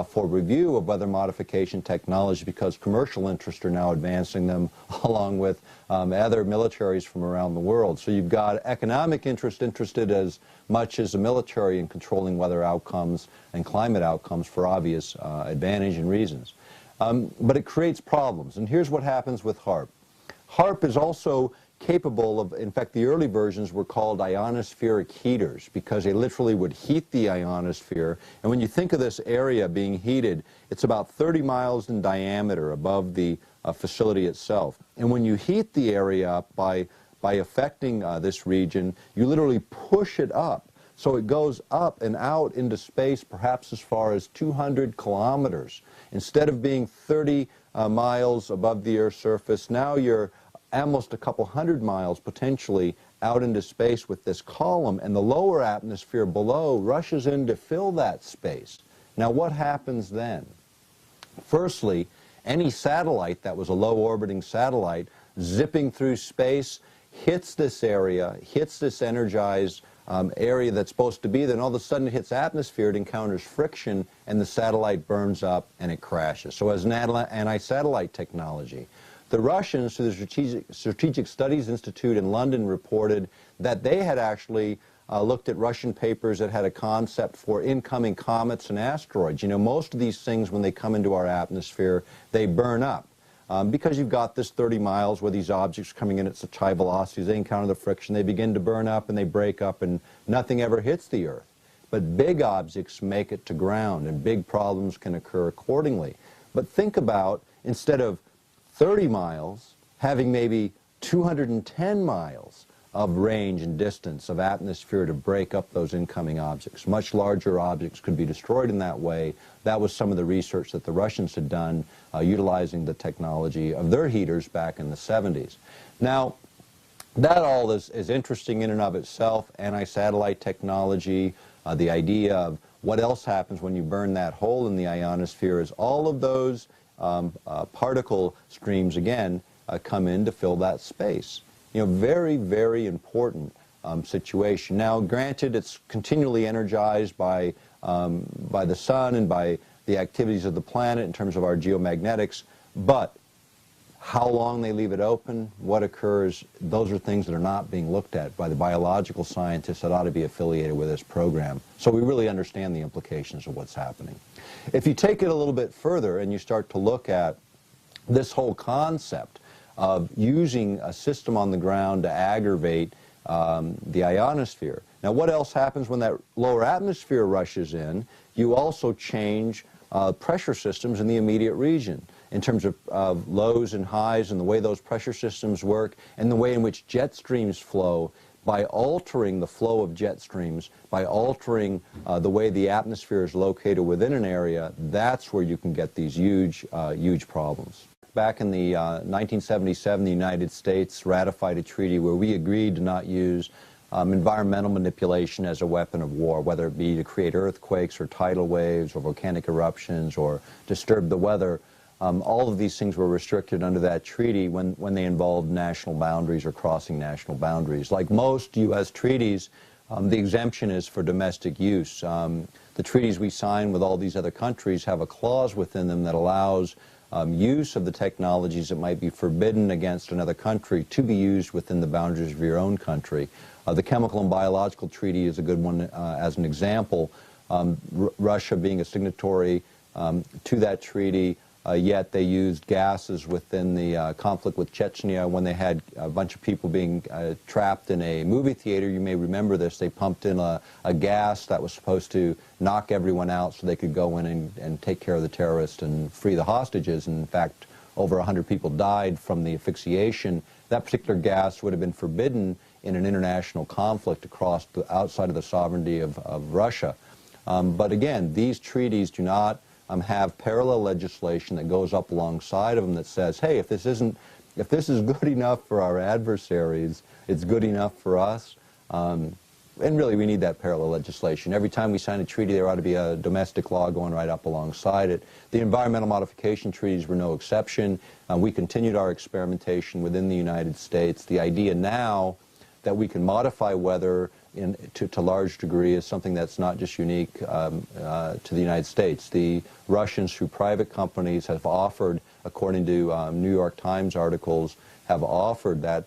Speaker 1: for review of weather modification technology, because commercial interests are now advancing them along with other militaries from around the world. So you've got economic interest interested as much as the military in controlling weather outcomes and climate outcomes for obvious advantage and reasons. But it creates problems, and here's what happens with HAARP. HAARP is also capable of, in fact, the early versions were called ionospheric heaters because they literally would heat the ionosphere. And when you think of this area being heated, it's about 30 miles in diameter above the facility itself. And when you heat the area up by affecting this region, you literally push it up. So it goes up and out into space, perhaps as far as 200 kilometers. Instead of being 30 miles above the Earth's surface, now you're almost a couple hundred miles potentially out into space with this column, and the lower atmosphere below rushes in to fill that space. Now, what happens then? Firstly, any satellite that was a low-orbiting satellite zipping through space hits this area, hits this energized area that's supposed to be there, and all of a sudden it hits atmosphere, it encounters friction, and the satellite burns up and it crashes. So as an anti-satellite technology, the Russians, through the Strategic Studies Institute in London, reported that they had actually looked at Russian papers that had a concept for incoming comets and asteroids. You know, most of these things, when they come into our atmosphere, they burn up. Because you've got this 30 miles where these objects are coming in at such high velocities, they encounter the friction, they begin to burn up, and they break up, and nothing ever hits the Earth. But big objects make it to ground, and big problems can occur accordingly. But think about, instead of 30 miles, having maybe 210 miles of range and distance of atmosphere to break up those incoming objects. Much larger objects could be destroyed in that way. That was some of the research that the Russians had done utilizing the technology of their heaters back in the 70s. Now, that all is interesting in and of itself, anti-satellite technology, the idea of what else happens when you burn that hole in the ionosphere is all of those particle streams, again, come in to fill that space. You know, very, very important situation. Now, granted, it's continually energized by the sun and by the activities of the planet in terms of our geomagnetics, but how long they leave it open, what occurs, those are things that are not being looked at by the biological scientists that ought to be affiliated with this program. So we really understand the implications of what's happening. If you take it a little bit further and you start to look at this whole concept of using a system on the ground to aggravate the ionosphere. Now, what else happens when that lower atmosphere rushes in? You also change pressure systems in the immediate region in terms of lows and highs and the way those pressure systems work and the way in which jet streams flow. By altering the flow of jet streams, by altering the way the atmosphere is located within an area, that's where you can get these huge, huge problems. Back in the 1977, the United States ratified a treaty where we agreed to not use environmental manipulation as a weapon of war, whether it be to create earthquakes or tidal waves or volcanic eruptions or disturb the weather. All of these things were restricted under that treaty when they involved national boundaries or crossing national boundaries. Like most U.S. treaties, the exemption is for domestic use. The treaties we sign with all these other countries have a clause within them that allows use of the technologies that might be forbidden against another country to be used within the boundaries of your own country. The Chemical and Biological Treaty is a good one as an example. Russia being a signatory to that treaty, yet they used gases within the conflict with Chechnya when they had a bunch of people being trapped in a movie theater. You may remember this. They pumped in a gas that was supposed to knock everyone out so they could go in and take care of the terrorists and free the hostages. And in fact, over 100 people died from the asphyxiation. That particular gas would have been forbidden in an international conflict across outside of the sovereignty of Russia. But again, these treaties do not have parallel legislation that goes up alongside of them that says, hey, if this is good enough for our adversaries, it's good enough for us. And really, we need that parallel legislation. Every time we sign a treaty, there ought to be a domestic law going right up alongside it. The environmental modification treaties were no exception. We continued our experimentation within the United States. The idea now that we can modify weather to large degree is something that's not just unique to the United States. The Russians, through private companies, have offered, according to New York Times articles, have offered that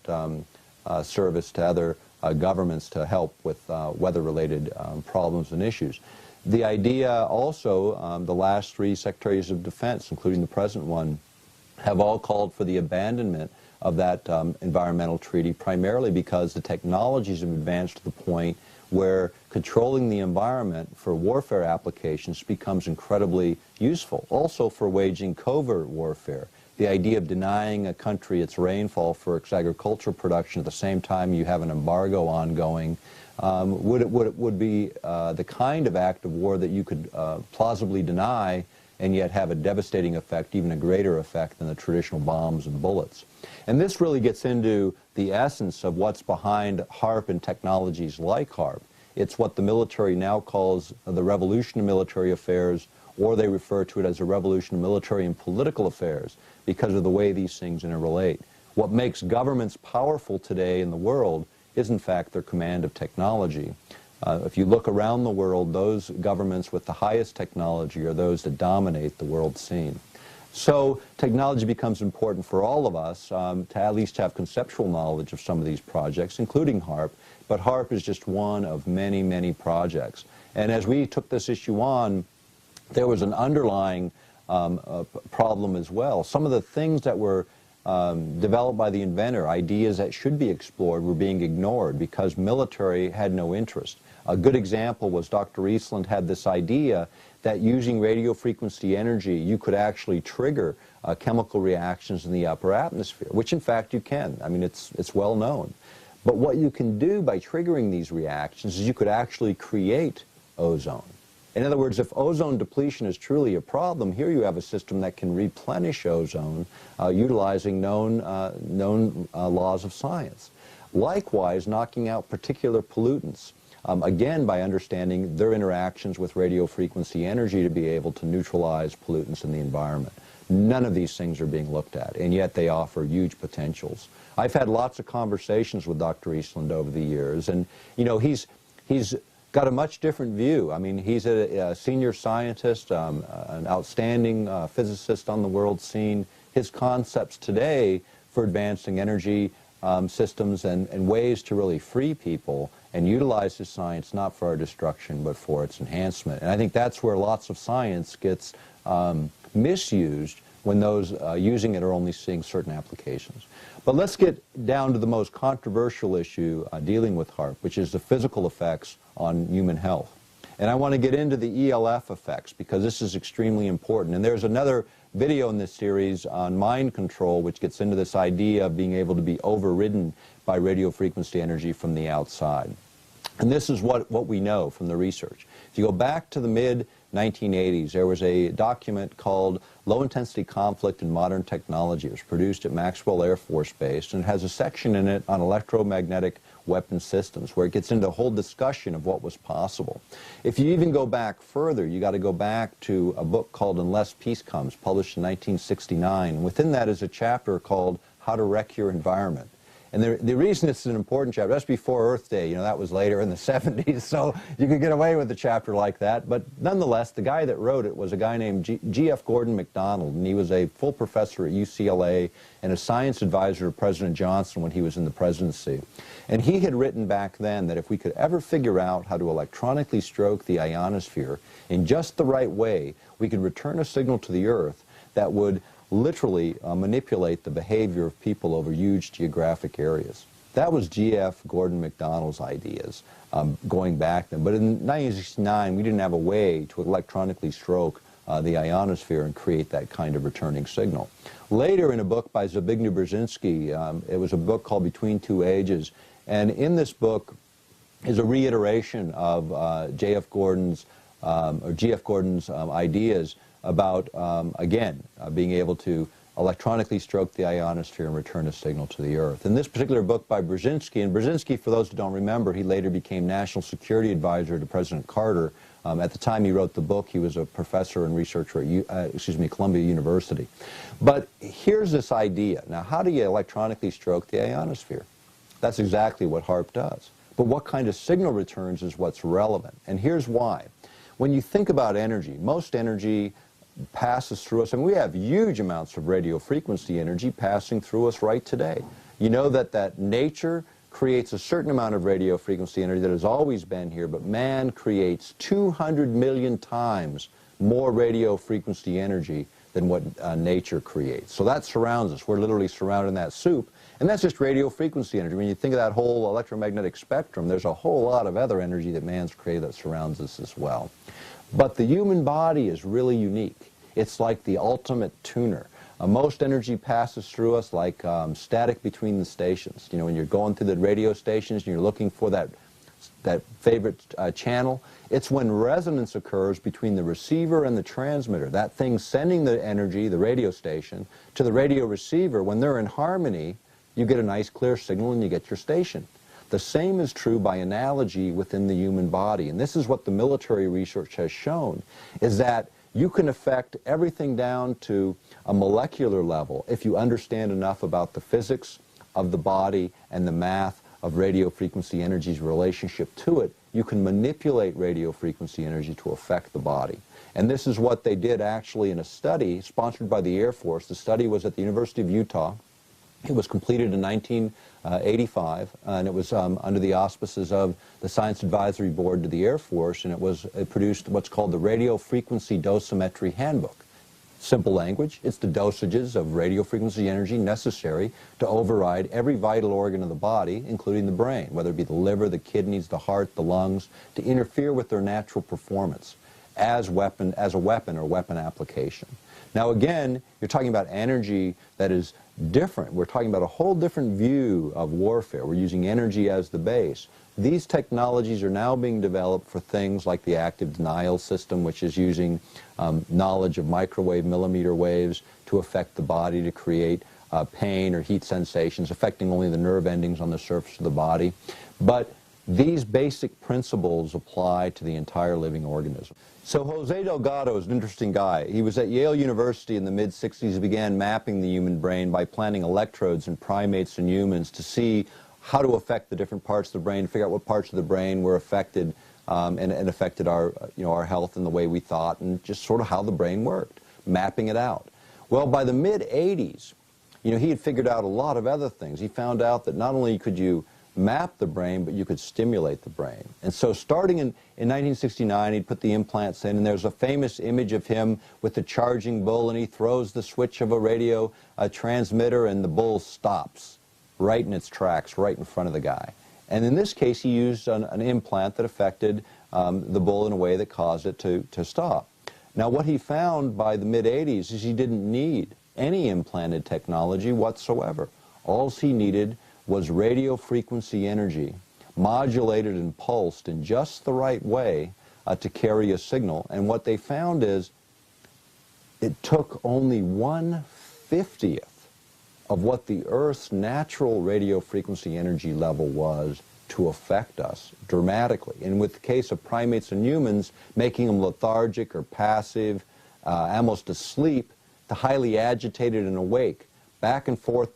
Speaker 1: service to other governments to help with weather-related problems and issues. The idea also, the last three Secretaries of Defense, including the present one, have all called for the abandonment of that environmental treaty, primarily because the technologies have advanced to the point where controlling the environment for warfare applications becomes incredibly useful. Also for waging covert warfare. The idea of denying a country its rainfall for its agricultural production at the same time you have an embargo ongoing would be the kind of act of war that you could plausibly deny and yet have a devastating effect, even a greater effect than the traditional bombs and bullets. And this really gets into the essence of what's behind HAARP and technologies like HAARP. It's what the military now calls the revolution of military affairs, or they refer to it as a revolution of military and political affairs because of the way these things interrelate. What makes governments powerful today in the world is, in fact, their command of technology. If you look around the world, those governments with the highest technology are those that dominate the world scene. So technology becomes important for all of us to at least have conceptual knowledge of some of these projects, including HAARP. But HAARP is just one of many, many projects. And as we took this issue on, there was an underlying problem as well. Some of the things that were developed by the inventor, ideas that should be explored, were being ignored because military had no interest. A good example was Dr. Eastland had this idea that using radio frequency energy, you could actually trigger chemical reactions in the upper atmosphere, which in fact you can. I mean, it's well known. But what you can do by triggering these reactions is you could actually create ozone. In other words, if ozone depletion is truly a problem, here you have a system that can replenish ozone utilizing known laws of science. Likewise, knocking out particular pollutants, again by understanding their interactions with radio frequency energy to be able to neutralize pollutants in the environment. None of these things are being looked at, and yet they offer huge potentials. I've had lots of conversations with Dr. Eastland over the years, and you know, he's got a much different view. I mean, he's a senior scientist, an outstanding physicist on the world scene. His concepts today for advancing energy systems and ways to really free people and utilize his science not for our destruction but for its enhancement. And I think that's where lots of science gets misused when those using it are only seeing certain applications. But let's get down to the most controversial issue dealing with HAARP, which is the physical effects on human health. And I want to get into the ELF effects because this is extremely important. And there's another video in this series on mind control which gets into this idea of being able to be overridden by radio frequency energy from the outside. And this is what we know from the research. If you go back to the mid-1980s, there was a document called Low Intensity Conflict in Modern Technology. It was produced at Maxwell Air Force Base, and it has a section in it on electromagnetic weapon systems where it gets into a whole discussion of what was possible. If you even go back further, you got to go back to a book called Unless Peace Comes, published in 1969. Within that is a chapter called How to Wreck Your Environment. And the reason it's an important chapter, that's before Earth Day, you know, that was later in the 70s, so you could get away with a chapter like that. But nonetheless, the guy that wrote it was a guy named G.F. Gordon MacDonald, and he was a full professor at UCLA and a science advisor to President Johnson when he was in the presidency. And he had written back then that if we could ever figure out how to electronically stroke the ionosphere in just the right way, we could return a signal to the Earth that would literally manipulate the behavior of people over huge geographic areas. That was G.F. Gordon MacDonald's ideas going back then. But in 1969, we didn't have a way to electronically stroke the ionosphere and create that kind of returning signal. Later, in a book by Zbigniew Brzezinski, it was a book called Between Two Ages, and in this book is a reiteration of G.F. Gordon's ideas about, again, being able to electronically stroke the ionosphere and return a signal to the Earth. In this particular book by Brzezinski, and Brzezinski, for those who don't remember, he later became National Security Advisor to President Carter. At the time he wrote the book, he was a professor and researcher at Columbia University. But here's this idea. Now, how do you electronically stroke the ionosphere? That's exactly what HAARP does. But what kind of signal returns is what's relevant. And here's why. When you think about energy, most energy passes through us, and we have huge amounts of radio frequency energy passing through us right today. You know that nature creates a certain amount of radio frequency energy that has always been here, but man creates 200 million times more radio frequency energy than what nature creates. So that surrounds us. We're literally surrounded in that soup, and that's just radio frequency energy. When you think of that whole electromagnetic spectrum, there's a whole lot of other energy that man's created that surrounds us as well. But the human body is really unique. It's like the ultimate tuner. Most energy passes through us like static between the stations. You know, when you're going through the radio stations and you're looking for that favorite channel, it's when resonance occurs between the receiver and the transmitter. That thing sending the energy, the radio station, to the radio receiver. When they're in harmony, you get a nice clear signal and you get your station. The same is true by analogy within the human body, and this is what the military research has shown, is that you can affect everything down to a molecular level if you understand enough about the physics of the body and the math of radio frequency energy's relationship to it. You can manipulate radio frequency energy to affect the body. And this is what they did actually in a study sponsored by the Air Force. The study was at the University of Utah. It was completed in 1985, and it was under the auspices of the Science Advisory Board to the Air Force, and it produced what's called the Radio Frequency Dosimetry Handbook. Simple language, it's the dosages of radio frequency energy necessary to override every vital organ of the body, including the brain, whether it be the liver, the kidneys, the heart, the lungs, to interfere with their natural performance. as a weapon or weapon application. Now again, you're talking about energy that is different. We're talking about a whole different view of warfare. We're using energy as the base. These technologies are now being developed for things like the active denial system, which is using knowledge of microwave millimeter waves to affect the body to create pain or heat sensations, affecting only the nerve endings on the surface of the body. But these basic principles apply to the entire living organism. So Jose Delgado is an interesting guy. He was at Yale University in the mid-60s. He began mapping the human brain by planting electrodes in primates and humans to see how to affect the different parts of the brain, figure out what parts of the brain were affected and affected our, our health and the way we thought, and just sort of how the brain worked, mapping it out. Well, by the mid-80s, he had figured out a lot of other things. He found out that not only could you map the brain, but you could stimulate the brain. And so starting in 1969, he'd put the implants in, and there's a famous image of him with the charging bull, and he throws the switch of a radio transmitter, and the bull stops right in its tracks, right in front of the guy. And in this case, he used an implant that affected the bull in a way that caused it to stop. Now, what he found by the mid-80s is he didn't need any implanted technology whatsoever. All he needed was radio frequency energy, modulated and pulsed in just the right way to carry a signal. And what they found is it took only 1/50th of what the Earth's natural radio frequency energy level was to affect us dramatically. And with the case of primates and humans, making them lethargic or passive, almost asleep, to highly agitated and awake, back and forth,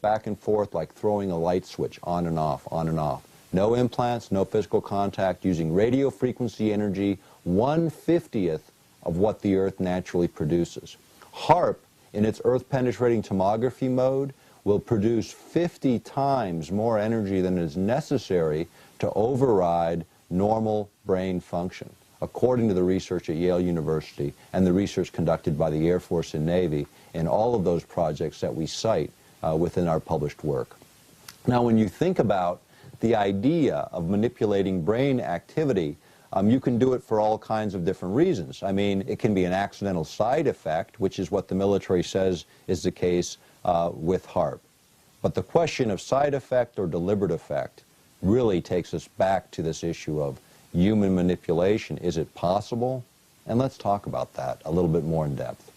Speaker 1: like throwing a light switch, on and off, on and off. No implants, no physical contact, using radio frequency energy, 1/50th of what the Earth naturally produces. HAARP, in its Earth-penetrating tomography mode, will produce 50 times more energy than is necessary to override normal brain function, according to the research at Yale University and the research conducted by the Air Force and Navy in all of those projects that we cite within our published work. Now, when you think about the idea of manipulating brain activity, you can do it for all kinds of different reasons. I mean, it can be an accidental side effect, which is what the military says is the case with HAARP. But the question of side effect or deliberate effect really takes us back to this issue of human manipulation. Is it possible? And let's talk about that a little bit more in depth.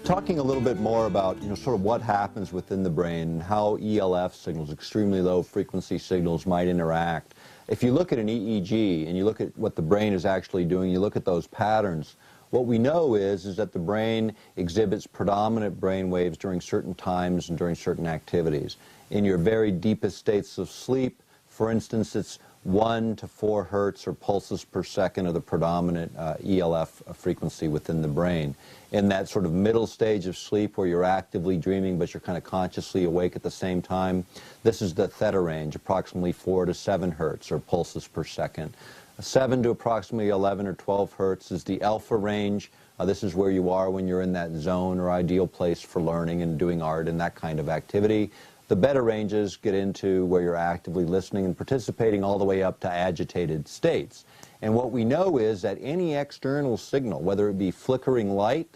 Speaker 1: Talking a little bit more about, sort of what happens within the brain and how ELF signals, extremely low frequency signals, might interact. If you look at an EEG and you look at what the brain is actually doing, you look at those patterns, what we know is that the brain exhibits predominant brain waves during certain times and during certain activities. In your very deepest states of sleep, for instance, it's 1 to 4 hertz or pulses per second of the predominant ELF frequency within the brain. In that sort of middle stage of sleep where you're actively dreaming but you're kind of consciously awake at the same time, this is the theta range, approximately 4 to 7 hertz or pulses per second. 7 to approximately 11 or 12 hertz is the alpha range. This is where you are when you're in that zone or ideal place for learning and doing art and that kind of activity. The beta ranges get into where you're actively listening and participating all the way up to agitated states. And what we know is that any external signal, whether it be flickering light,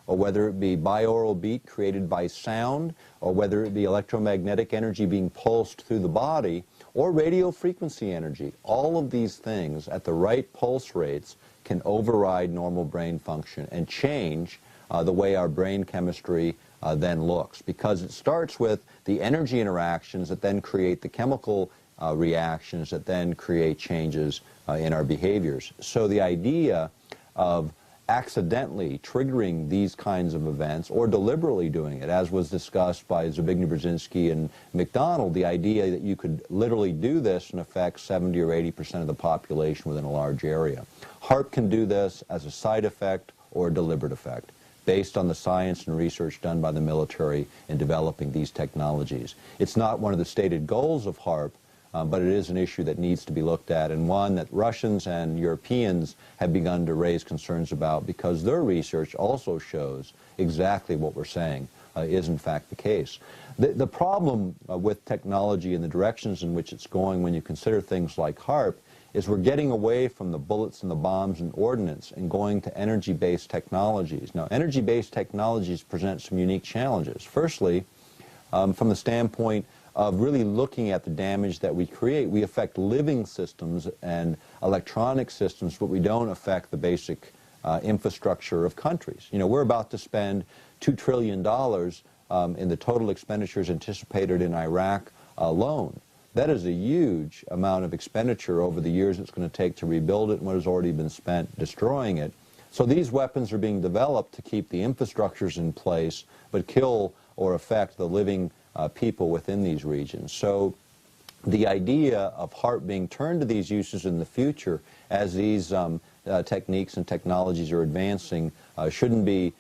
Speaker 1: or whether it be binaural beat created by sound, or whether it be electromagnetic energy being pulsed through the body, or radio frequency energy, all of these things at the right pulse rates can override normal brain function and change the way our brain chemistry then looks, because it starts with the energy interactions that then create the chemical reactions that then create changes in our behaviors. So the idea of accidentally triggering these kinds of events or deliberately doing it, as was discussed by Zbigniew Brzezinski and McDonald, the idea that you could literally do this and affect 70 or 80% of the population within a large area. HAARP can do this as a side effect or a deliberate effect, based on the science and research done by the military in developing these technologies. It's not one of the stated goals of HAARP, but it is an issue that needs to be looked at, and one that Russians and Europeans have begun to raise concerns about, because their research also shows exactly what we're saying is in fact the case. The problem with technology and the directions in which it's going when you consider things like HAARP is we're getting away from the bullets and the bombs and ordnance and going to energy-based technologies. Now, energy-based technologies present some unique challenges. Firstly, from the standpoint of really looking at the damage that we create, we affect living systems and electronic systems, but we don't affect the basic infrastructure of countries. You know, we're about to spend $2 trillion in the total expenditures anticipated in Iraq alone. That is a huge amount of expenditure over the years it's going to take to rebuild it and what has already been spent destroying it. So these weapons are being developed to keep the infrastructures in place, but kill or affect the living people within these regions. So the idea of HAARP being turned to these uses in the future as these techniques and technologies are advancing shouldn't be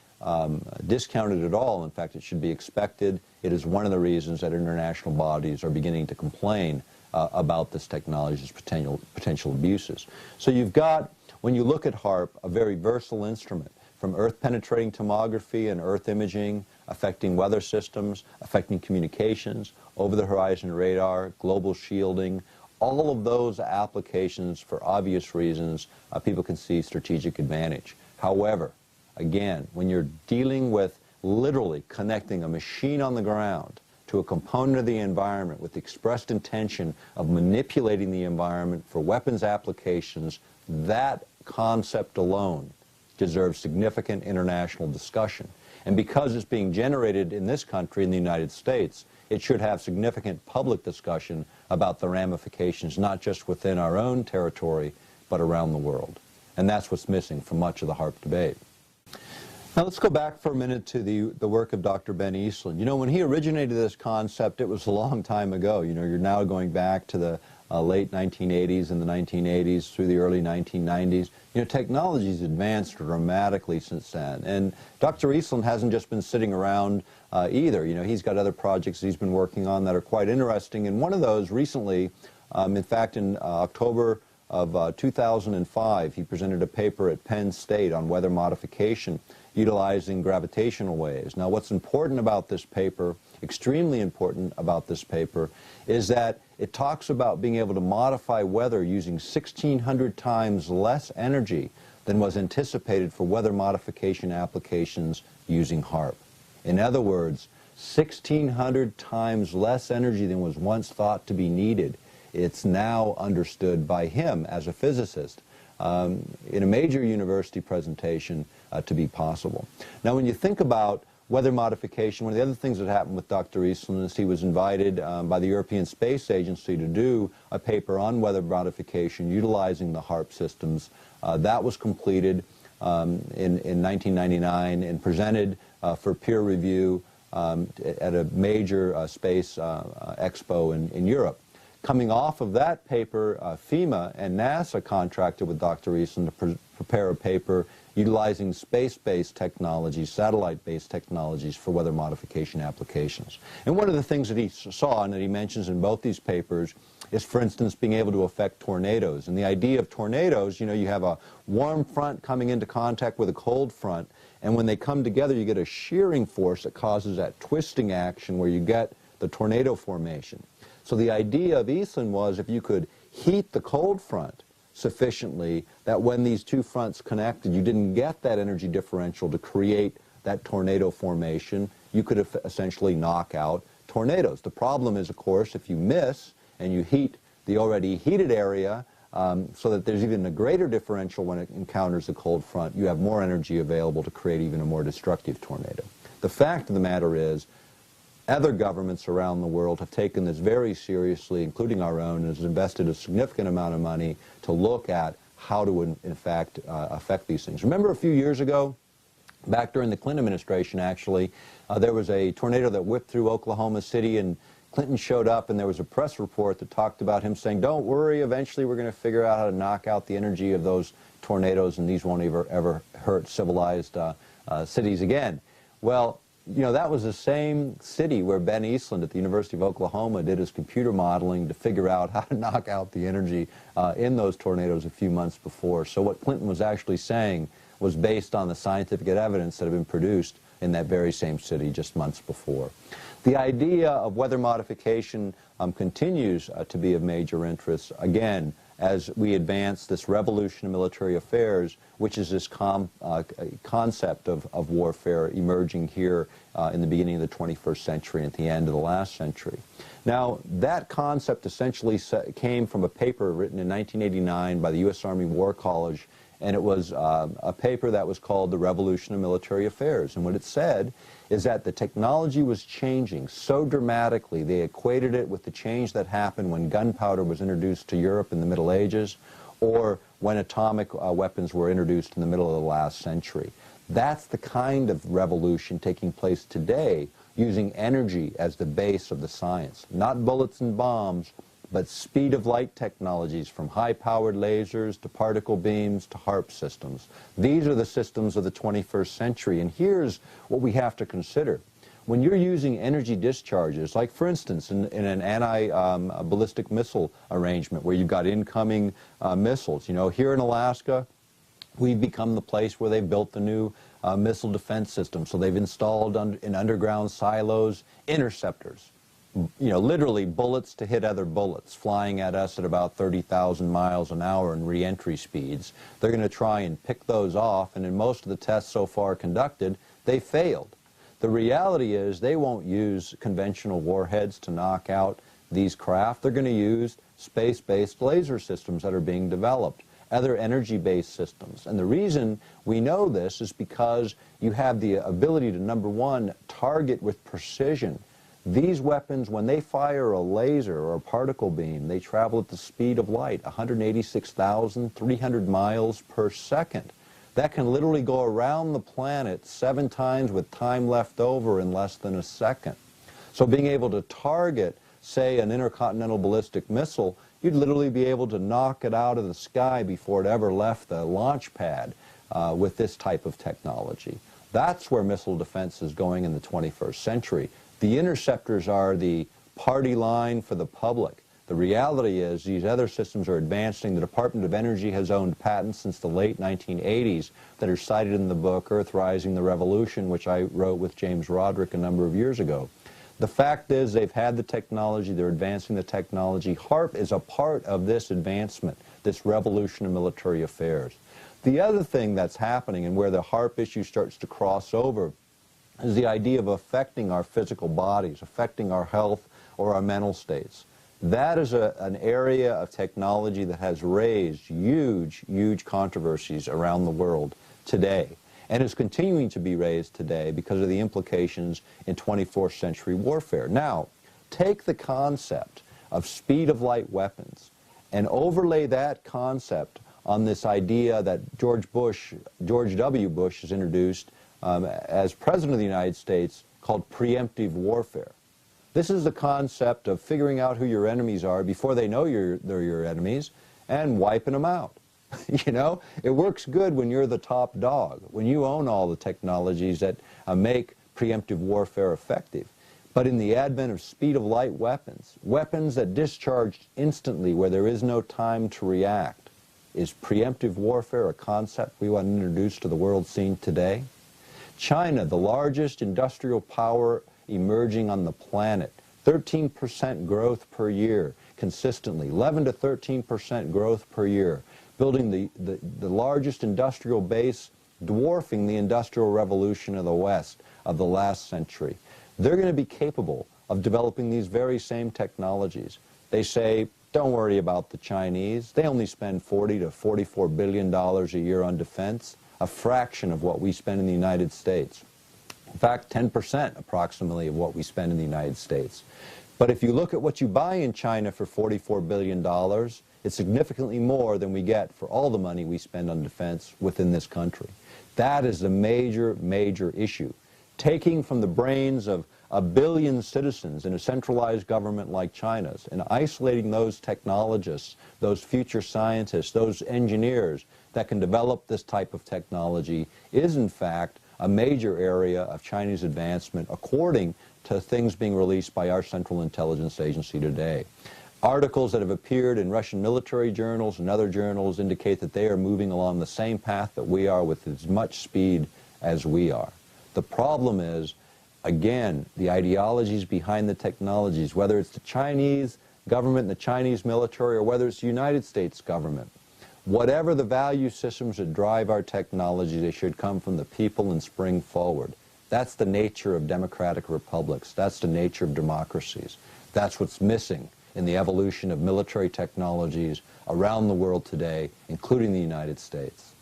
Speaker 1: discounted at all. In fact, it should be expected. It is one of the reasons that international bodies are beginning to complain about this technology's potential abuses. So you've got, when you look at HAARP, a very versatile instrument, from earth-penetrating tomography and earth imaging, affecting weather systems, affecting communications, over-the-horizon radar, global shielding. All of those applications, for obvious reasons, people can see strategic advantage. However, again, when you're dealing with literally connecting a machine on the ground to a component of the environment with the expressed intention of manipulating the environment for weapons applications, that concept alone deserves significant international discussion. And because it's being generated in this country, in the United States, it should have significant public discussion about the ramifications, not just within our own territory, but around the world. And that's what's missing from much of the HAARP debate. Now let's go back for a minute to the work of Dr. Ben Eastland. You know, when he originated this concept, it was a long time ago. You know, you're now going back to the late 1980s and the 1980s through the early 1990s. You know, technology's advanced dramatically since then. And Dr. Eastland hasn't just been sitting around either. You know, he's got other projects he's been working on that are quite interesting. And one of those recently, in fact, in October of 2005, he presented a paper at Penn State on weather modification utilizing gravitational waves. Now, what's important about this paper, extremely important about this paper, is that it talks about being able to modify weather using 1,600 times less energy than was anticipated for weather modification applications using HAARP. In other words, 1,600 times less energy than was once thought to be needed. It's now understood by him as a physicist in a major university presentation to be possible. Now, when you think about weather modification, one of the other things that happened with Dr. Eastland is he was invited by the European Space Agency to do a paper on weather modification utilizing the HAARP systems. That was completed in 1999 and presented for peer review at a major space expo in Europe. Coming off of that paper, FEMA and NASA contracted with Dr. Eastland to prepare a paper utilizing space-based technologies, satellite-based technologies for weather modification applications. And one of the things that he saw and that he mentions in both these papers is, for instance, being able to affect tornadoes. And the idea of tornadoes, you know, you have a warm front coming into contact with a cold front, and when they come together, you get a shearing force that causes that twisting action where you get the tornado formation. So the idea of Eastland was if you could heat the cold front sufficiently that when these two fronts connected, you didn't get that energy differential to create that tornado formation, you could essentially knock out tornadoes. The problem is, of course, if you miss and you heat the already heated area so that there's even a greater differential when it encounters the cold front, you have more energy available to create even a more destructive tornado. The fact of the matter is, other governments around the world have taken this very seriously, including our own, and has invested a significant amount of money to look at how to, in fact, affect these things. Remember a few years ago, back during the Clinton administration, actually, there was a tornado that whipped through Oklahoma City, and Clinton showed up, and there was a press report that talked about him saying, don't worry, eventually we're going to figure out how to knock out the energy of those tornadoes, and these won't ever hurt civilized cities again. Well, you know, that was the same city where Ben Eastland at the University of Oklahoma did his computer modeling to figure out how to knock out the energy in those tornadoes a few months before. So what Clinton was actually saying was based on the scientific evidence that had been produced in that very same city just months before. The idea of weather modification continues to be of major interest, again, as we advance this revolution in military affairs, which is this concept of warfare emerging here in the beginning of the 21st century and at the end of the last century. Now, that concept essentially came from a paper written in 1989 by the U.S. Army War College, and it was a paper that was called The Revolution of Military Affairs. And what it said is that the technology was changing so dramatically. They equated it with the change that happened when gunpowder was introduced to Europe in the Middle Ages, or when atomic weapons were introduced in the middle of the last century. That's the kind of revolution taking place today, using energy as the base of the science. Not bullets and bombs, but speed of light technologies, from high-powered lasers to particle beams to HAARP systems. These are the systems of the 21st century, and here's what we have to consider. When you're using energy discharges, like for instance in an anti-ballistic missile arrangement where you've got incoming missiles, you know, here in Alaska, we've become the place where they've built the new missile defense system. So they've installed in underground silos interceptors. You know, literally bullets to hit other bullets, flying at us at about 30,000 miles an hour in re-entry speeds. They're going to try and pick those off, and in most of the tests so far conducted, they failed. The reality is they won't use conventional warheads to knock out these craft. They're going to use space-based laser systems that are being developed, other energy-based systems. And the reason we know this is because you have the ability to, number one, target with precision. These weapons, when they fire a laser or a particle beam, they travel at the speed of light, 186,300 miles per second. That can literally go around the planet 7 times with time left over in less than a second. So being able to target, say, an intercontinental ballistic missile, you'd literally be able to knock it out of the sky before it ever left the launch pad with this type of technology. That's where missile defense is going in the 21st century. The interceptors are the party line for the public. The reality is these other systems are advancing. The Department of Energy has owned patents since the late 1980s that are cited in the book Earthrising the Revolution, which I wrote with James Roderick a number of years ago. The fact is they've had the technology, they're advancing the technology. HAARP is a part of this advancement, this revolution in military affairs. The other thing that's happening, and where the HAARP issue starts to cross over, is the idea of affecting our physical bodies, affecting our health or our mental states. That is an area of technology that has raised huge, huge controversies around the world today, and is continuing to be raised today because of the implications in 24th century warfare. Now, take the concept of speed of light weapons and overlay that concept on this idea that George W. Bush has introduced as President of the United States, called preemptive warfare. This is the concept of figuring out who your enemies are before they know they're your enemies and wiping them out. You know, it works good when you're the top dog, when you own all the technologies that make preemptive warfare effective. But in the advent of speed of light weapons, weapons that discharge instantly where there is no time to react, is preemptive warfare a concept we want to introduce to the world scene today? China, the largest industrial power emerging on the planet, 13% growth per year consistently, 11 to 13% growth per year, building the largest industrial base, dwarfing the Industrial Revolution of the West of the last century. They're going to be capable of developing these very same technologies. They say, don't worry about the Chinese. They only spend $40 to $44 billion a year on defense, a fraction of what we spend in the United States. In fact, 10% approximately of what we spend in the United States. But if you look at what you buy in China for $44 billion, it's significantly more than we get for all the money we spend on defense within this country. That is the major, major issue. Taking from the brains of 1 billion citizens in a centralized government like China's and isolating those technologists, those future scientists, those engineers that can develop this type of technology is in fact a major area of Chinese advancement according to things being released by our Central Intelligence Agency today. Articles that have appeared in Russian military journals and other journals indicate that they are moving along the same path that we are with as much speed as we are. The problem is, again, the ideologies behind the technologies, whether it's the Chinese government and the Chinese military or whether it's the United States government. Whatever the value systems that drive our technology, they should come from the people and spring forward. That's the nature of democratic republics. That's the nature of democracies. That's what's missing in the evolution of military technologies around the world today, including the United States.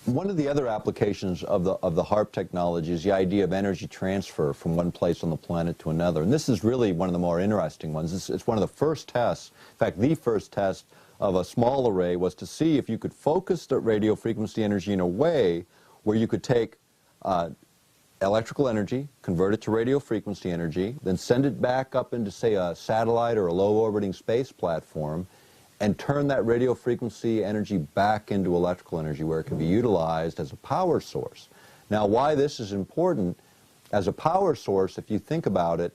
Speaker 1: One of the other applications of the HAARP technology is the idea of energy transfer from one place on the planet to another. And this is really one of the more interesting ones. It's one of the first tests, in fact, the first test of a small array was to see if you could focus the radio frequency energy in a way where you could take electrical energy, convert it to radio frequency energy, then send it back up into, say, a satellite or a low-orbiting space platform, and turn that radio frequency energy back into electrical energy where it can be utilized as a power source. Now, why this is important, as a power source, if you think about it,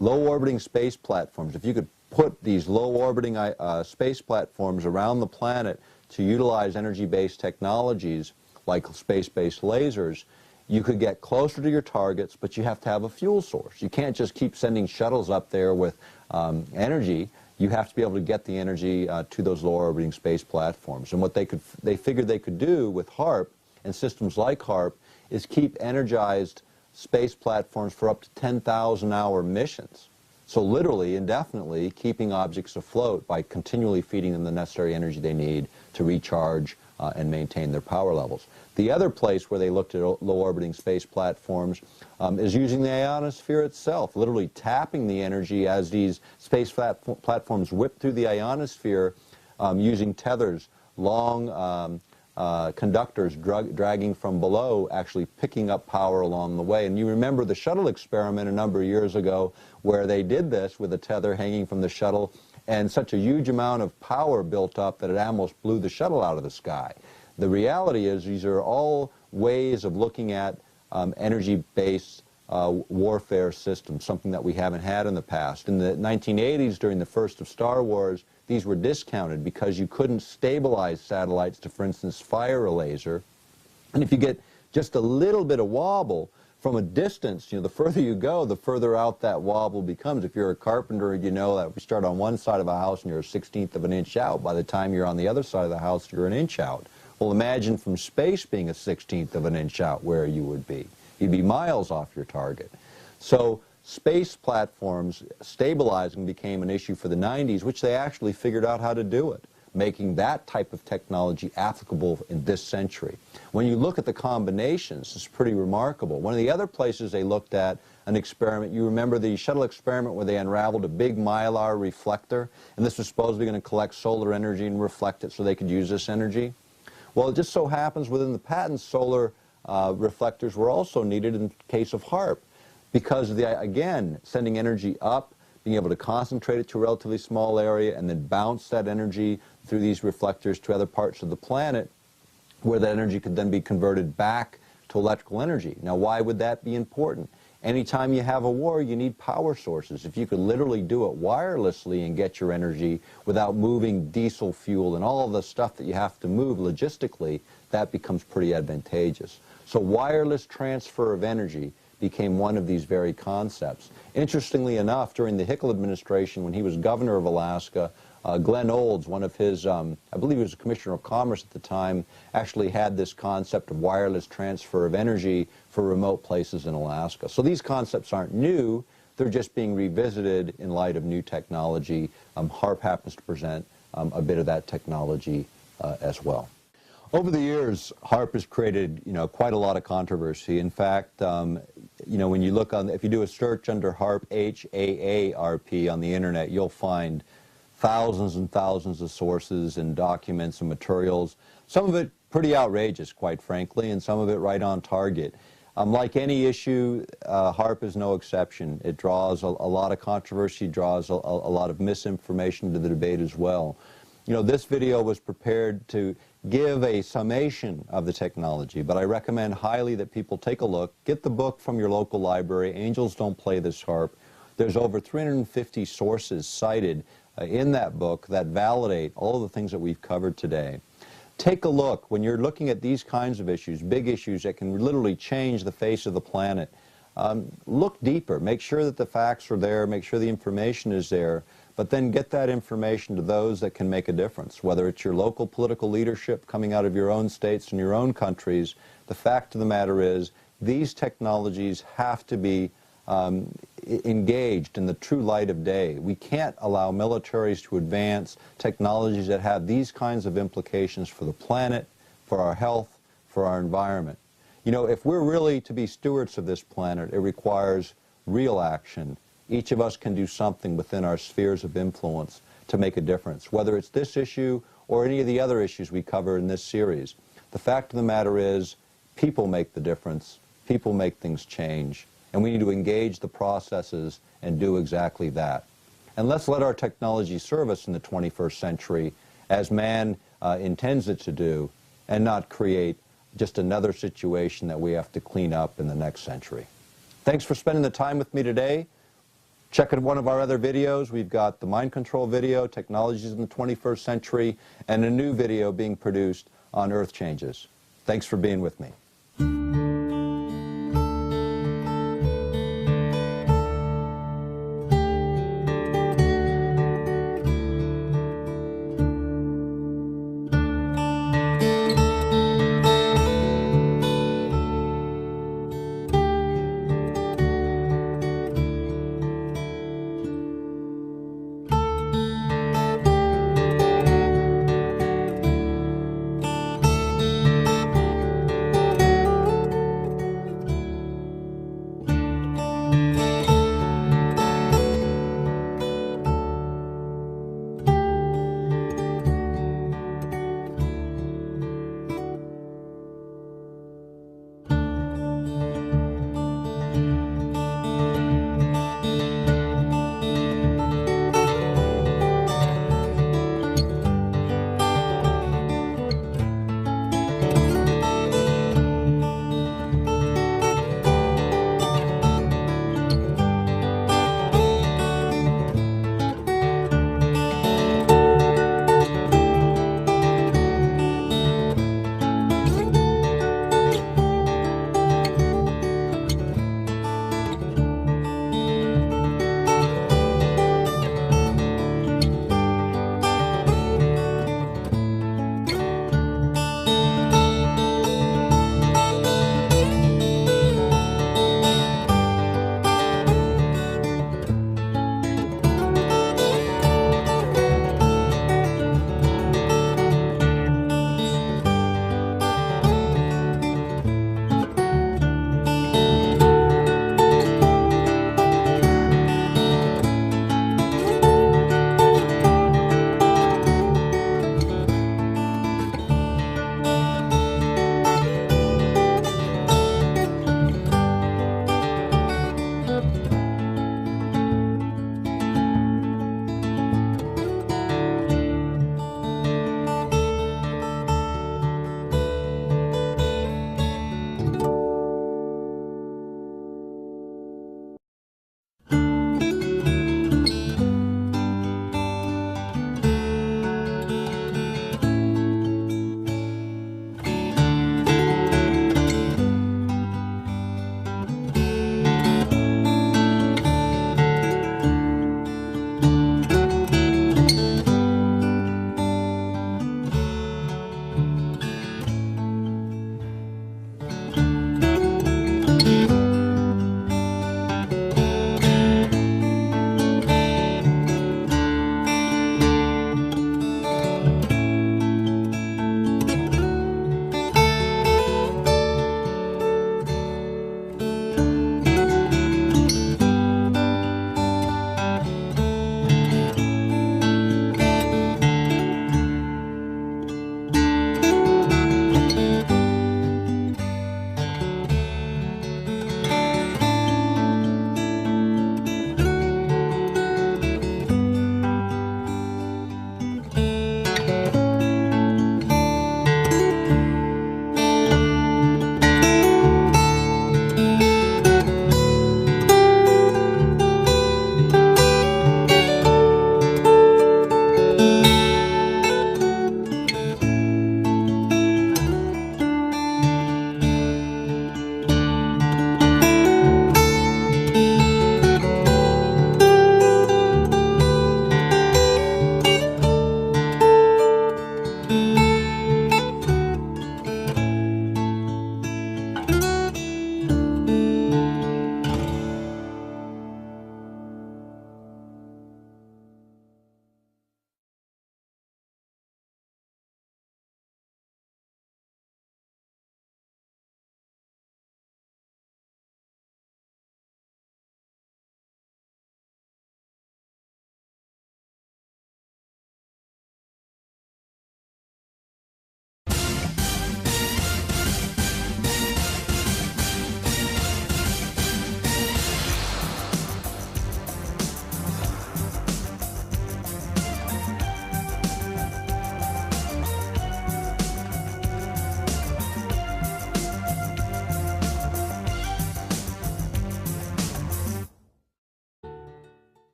Speaker 1: low-orbiting space platforms, if you could put these low-orbiting space platforms around the planet to utilize energy-based technologies like space-based lasers, you could get closer to your targets, but you have to have a fuel source. You can't just keep sending shuttles up there with energy. You have to be able to get the energy to those low-orbiting space platforms. And what they figured they could do with HAARP and systems like HAARP is keep energized space platforms for up to 10,000-hour missions. So literally, indefinitely, keeping objects afloat by continually feeding them the necessary energy they need to recharge and maintain their power levels. The other place where they looked at low-orbiting space platforms is using the ionosphere itself, literally tapping the energy as these space platforms whip through the ionosphere using tethers, long conductors dragging from below, actually picking up power along the way. And you remember the shuttle experiment a number of years ago where they did this with a tether hanging from the shuttle, and such a huge amount of power built up that it almost blew the shuttle out of the sky. The reality is these are all ways of looking at energy-based warfare systems, something that we haven't had in the past. In the 1980s, during the first of Star Wars, these were discounted because you couldn't stabilize satellites to, for instance, fire a laser. And if you get just a little bit of wobble from a distance, the further you go, the further out that wobble becomes. If you're a carpenter, you know that if you start on one side of a house and you're a 1/16 of an inch out, by the time you're on the other side of the house, you're an inch out. Well, imagine from space being a 1/16 of an inch out where you would be. You'd be miles off your target. So space platforms stabilizing became an issue for the 90s, which they actually figured out how to do it, making that type of technology applicable in this century. When you look at the combinations, it's pretty remarkable. One of the other places they looked at an experiment, you remember the shuttle experiment where they unraveled a big mylar reflector, and this was supposedly going to collect solar energy and reflect it so they could use this energy? Well, it just so happens within the patents, solar reflectors were also needed in case of HAARP because, again, sending energy up, being able to concentrate it to a relatively small area and then bounce that energy through these reflectors to other parts of the planet where that energy could then be converted back to electrical energy. Now, why would that be important? Anytime you have a war, you need power sources. If you could literally do it wirelessly and get your energy without moving diesel fuel and all of the stuff that you have to move logistically, that becomes pretty advantageous. So wireless transfer of energy became one of these very concepts. Interestingly enough, during the Hickel administration, when he was governor of Alaska, Glenn Olds, one of his, I believe he was a commissioner of commerce at the time, actually had this concept of wireless transfer of energy for remote places in Alaska. So these concepts aren't new, they're just being revisited in light of new technology. HAARP happens to present a bit of that technology as well. Over the years, HAARP has created, quite a lot of controversy. In fact, when you look on, if you do a search under HAARP, HAARP on the internet, you'll find thousands and thousands of sources and documents and materials. Some of it pretty outrageous, quite frankly, and some of it right on target. Like any issue, HAARP is no exception. It draws a lot of controversy, draws a lot of misinformation to the debate as well. This video was prepared to give a summation of the technology, but I recommend highly that people take a look. Get the book from your local library. Angels Don't Play This HAARP. There's over 350 sources cited in that book that validate all of the things that we've covered today. Take a look. When you're looking at these kinds of issues, big issues that can literally change the face of the planet, look deeper. Make sure that the facts are there. Make sure the information is there. But then get that information to those that can make a difference, whether it's your local political leadership coming out of your own states and your own countries. The fact of the matter is these technologies have to be engaged in the true light of day. We can't allow militaries to advance technologies that have these kinds of implications for the planet, for our health, for our environment. You know, if we're really to be stewards of this planet, it requires real action. Each of us can do something within our spheres of influence to make a difference, whether it's this issue or any of the other issues we cover in this series. The fact of the matter is, people make the difference. People make things change. And we need to engage the processes and do exactly that. And let's let our technology serve us in the 21st century as man intends it to do, and not create just another situation that we have to clean up in the next century. Thanks for spending the time with me today. Check out one of our other videos. We've got the mind control video, Technologies in the 21st Century, and a new video being produced on Earth changes. Thanks for being with me.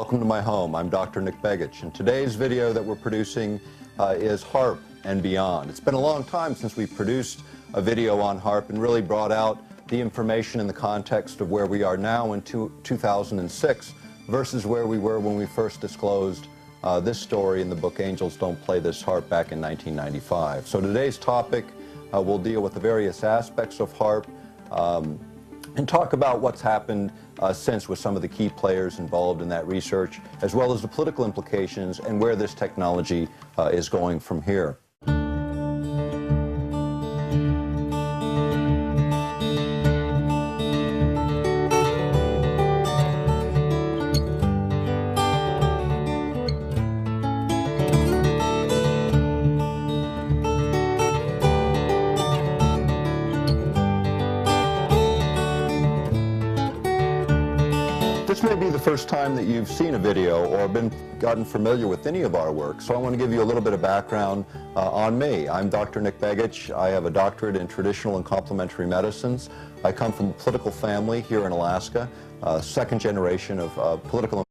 Speaker 1: Welcome to my home. I'm Dr. Nick Begich, and today's video that we're producing is HAARP and beyond. It's been a long time since we produced a video on HAARP and really brought out the information in the context of where we are now in 2006 versus where we were when we first disclosed this story in the book Angels Don't Play This HAARP back in 1995. So today's topic will deal with the various aspects of HAARP and talk about what's happened since with some of the key players involved in that research, as well as the political implications and where this technology is going from here. This may be the first time that you've seen a video or gotten familiar with any of our work, so I want to give you a little bit of background on me. I'm Dr. Nick Begich. I have a doctorate in traditional and complementary medicines. I come from a political family here in Alaska, second generation of political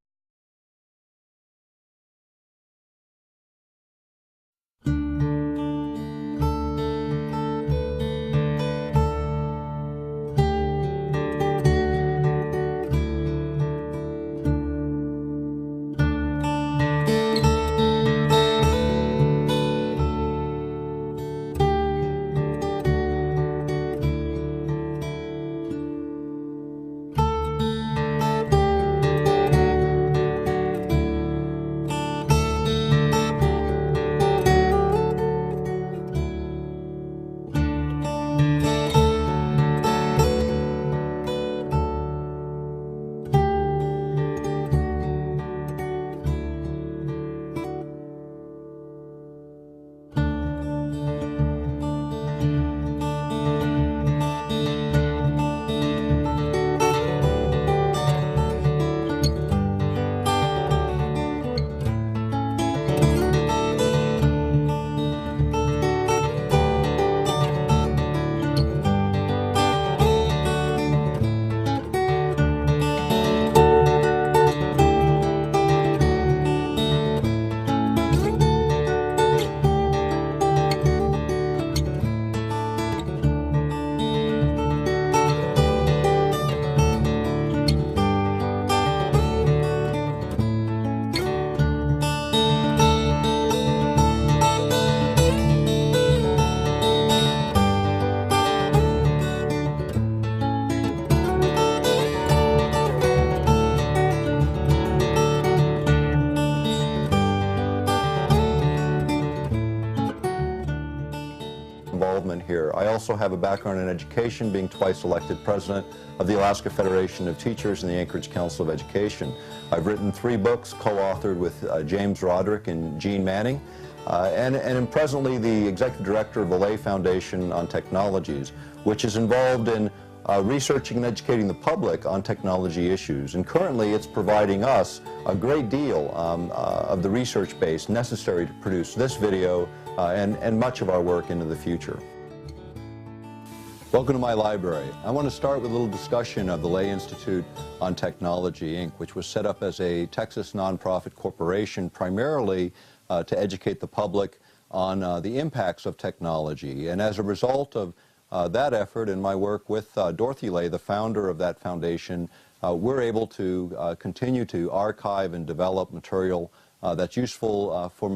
Speaker 1: involvement here. I also have a background in education, being twice elected president of the Alaska Federation of Teachers and the Anchorage Council of Education. I've written 3 books, co-authored with James Roderick and Gene Manning, and am presently the executive director of the Lay Foundation on Technologies, which is involved in researching and educating the public on technology issues. And currently it's providing us a great deal of the research base necessary to produce this video and much of our work into the future. Welcome to my library. I want to start with a little discussion of the Lay Institute on Technology, Inc., which was set up as a Texas nonprofit corporation primarily to educate the public on the impacts of technology. And as a result of that effort and my work with Dorothy Lay, the founder of that foundation, we're able to continue to archive and develop material that's useful for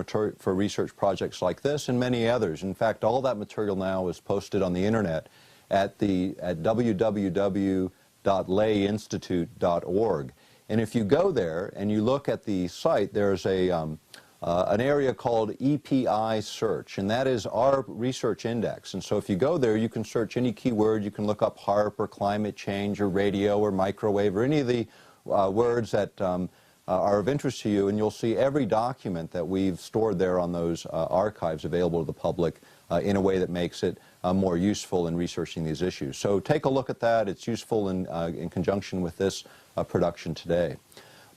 Speaker 1: research projects like this and many others. In fact, all that material now is posted on the internet at www.layinstitute.org. And if you go there and you look at the site, there's an area called EPI search, and that is our research index. And so if you go there, you can search any keyword. You can look up HAARP or climate change or radio or microwave or any of the words that are of interest to you, and you'll see every document that we've stored there on those archives available to the public in a way that makes it more useful in researching these issues. So take a look at that. It's useful in conjunction with this production today.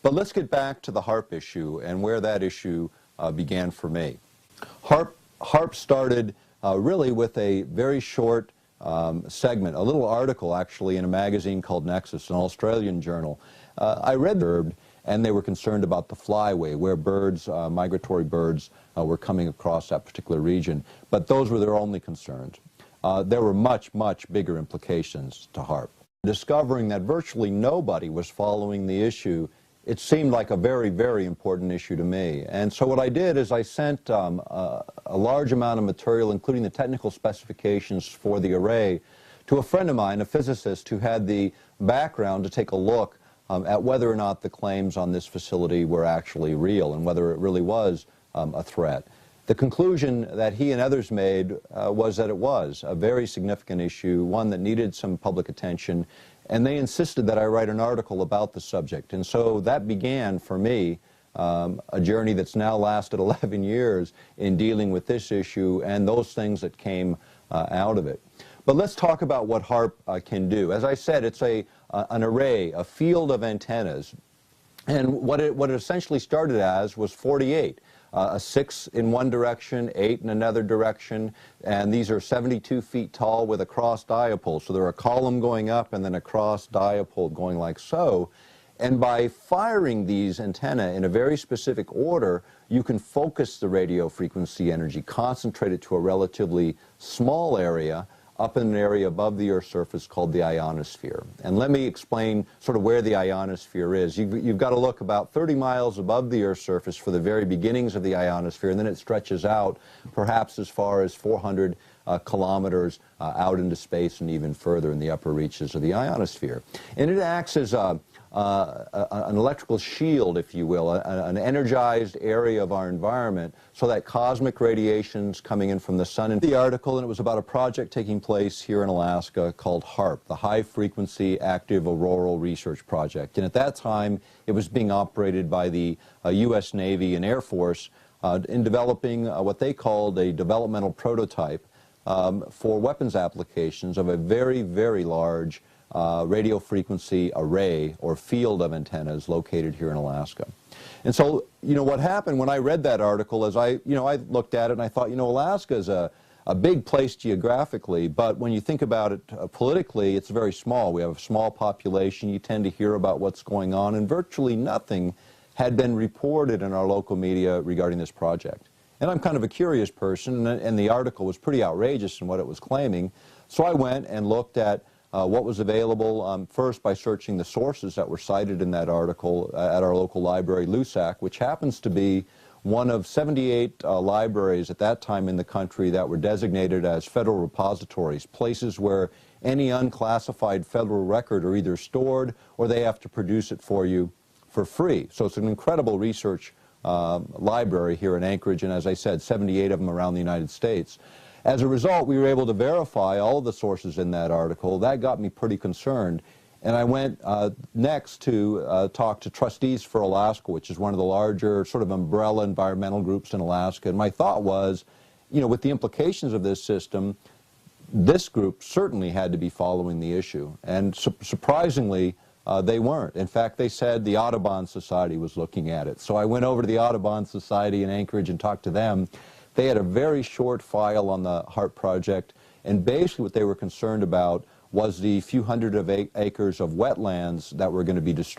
Speaker 1: But let's get back to the HAARP issue and where that issue began for me. HAARP started really with a very short segment, a little article actually in a magazine called Nexus, an Australian journal. I read the and they were concerned about the flyway, where birds, migratory birds, were coming across that particular region. But those were their only concerns. There were much, much bigger implications to HAARP. Discovering that virtually nobody was following the issue, it seemed like a very, very important issue to me. And so what I did is I sent a large amount of material, including the technical specifications for the array, to a friend of mine, a physicist, who had the background to take a look at whether or not the claims on this facility were actually real and whether it really was a threat. The conclusion that he and others made was that it was a very significant issue, one that needed some public attention, and they insisted that I write an article about the subject. And so that began, for me, a journey that's now lasted 11 years in dealing with this issue and those things that came out of it. But let's talk about what HAARP can do. As I said, it's an array, a field of antennas. And what it essentially started as was 48. 6 in one direction, 8 in another direction, and these are 72 feet tall with a cross dipole. So they're a column going up and then a cross dipole going like so. And by firing these antennae in a very specific order, you can focus the radio frequency energy, concentrate it to a relatively small area, up in an area above the Earth's surface called the ionosphere. And let me explain sort of where the ionosphere is. You've got to look about 30 miles above the Earth's surface for the very beginnings of the ionosphere, and then it stretches out perhaps as far as 400 kilometers out into space and even further in the upper reaches of the ionosphere. And it acts as an electrical shield, if you will, an energized area of our environment so that cosmic radiations coming in from the sun. In the article, and it was about a project taking place here in Alaska called HAARP, the High Frequency Active Auroral Research Project. And at that time, it was being operated by the U.S. Navy and Air Force in developing what they called a developmental prototype for weapons applications of a very, very large radio frequency array or field of antennas located here in Alaska. And so, what happened when I read that article is I looked at it and I thought, Alaska is a big place geographically, but when you think about it politically, it's very small. We have a small population. You tend to hear about what's going on, and virtually nothing had been reported in our local media regarding this project. And I'm kind of a curious person, and the article was pretty outrageous in what it was claiming. So I went and looked at what was available first by searching the sources that were cited in that article at our local library, LUSAC, which happens to be one of 78 libraries at that time in the country that were designated as federal repositories, places where any unclassified federal record are either stored or they have to produce it for you for free. So it's an incredible research library here in Anchorage, and as I said, 78 of them around the United States. As a result, we were able to verify all of the sources in that article. That got me pretty concerned. And I went next to talk to Trustees for Alaska, which is one of the larger sort of umbrella environmental groups in Alaska. And my thought was, with the implications of this system, this group certainly had to be following the issue. And surprisingly, they weren't. In fact, they said the Audubon Society was looking at it. So I went over to the Audubon Society in Anchorage and talked to them. They had a very short file on the HAARP project, and basically what they were concerned about was the few hundred of acres of wetlands that were going to be destroyed.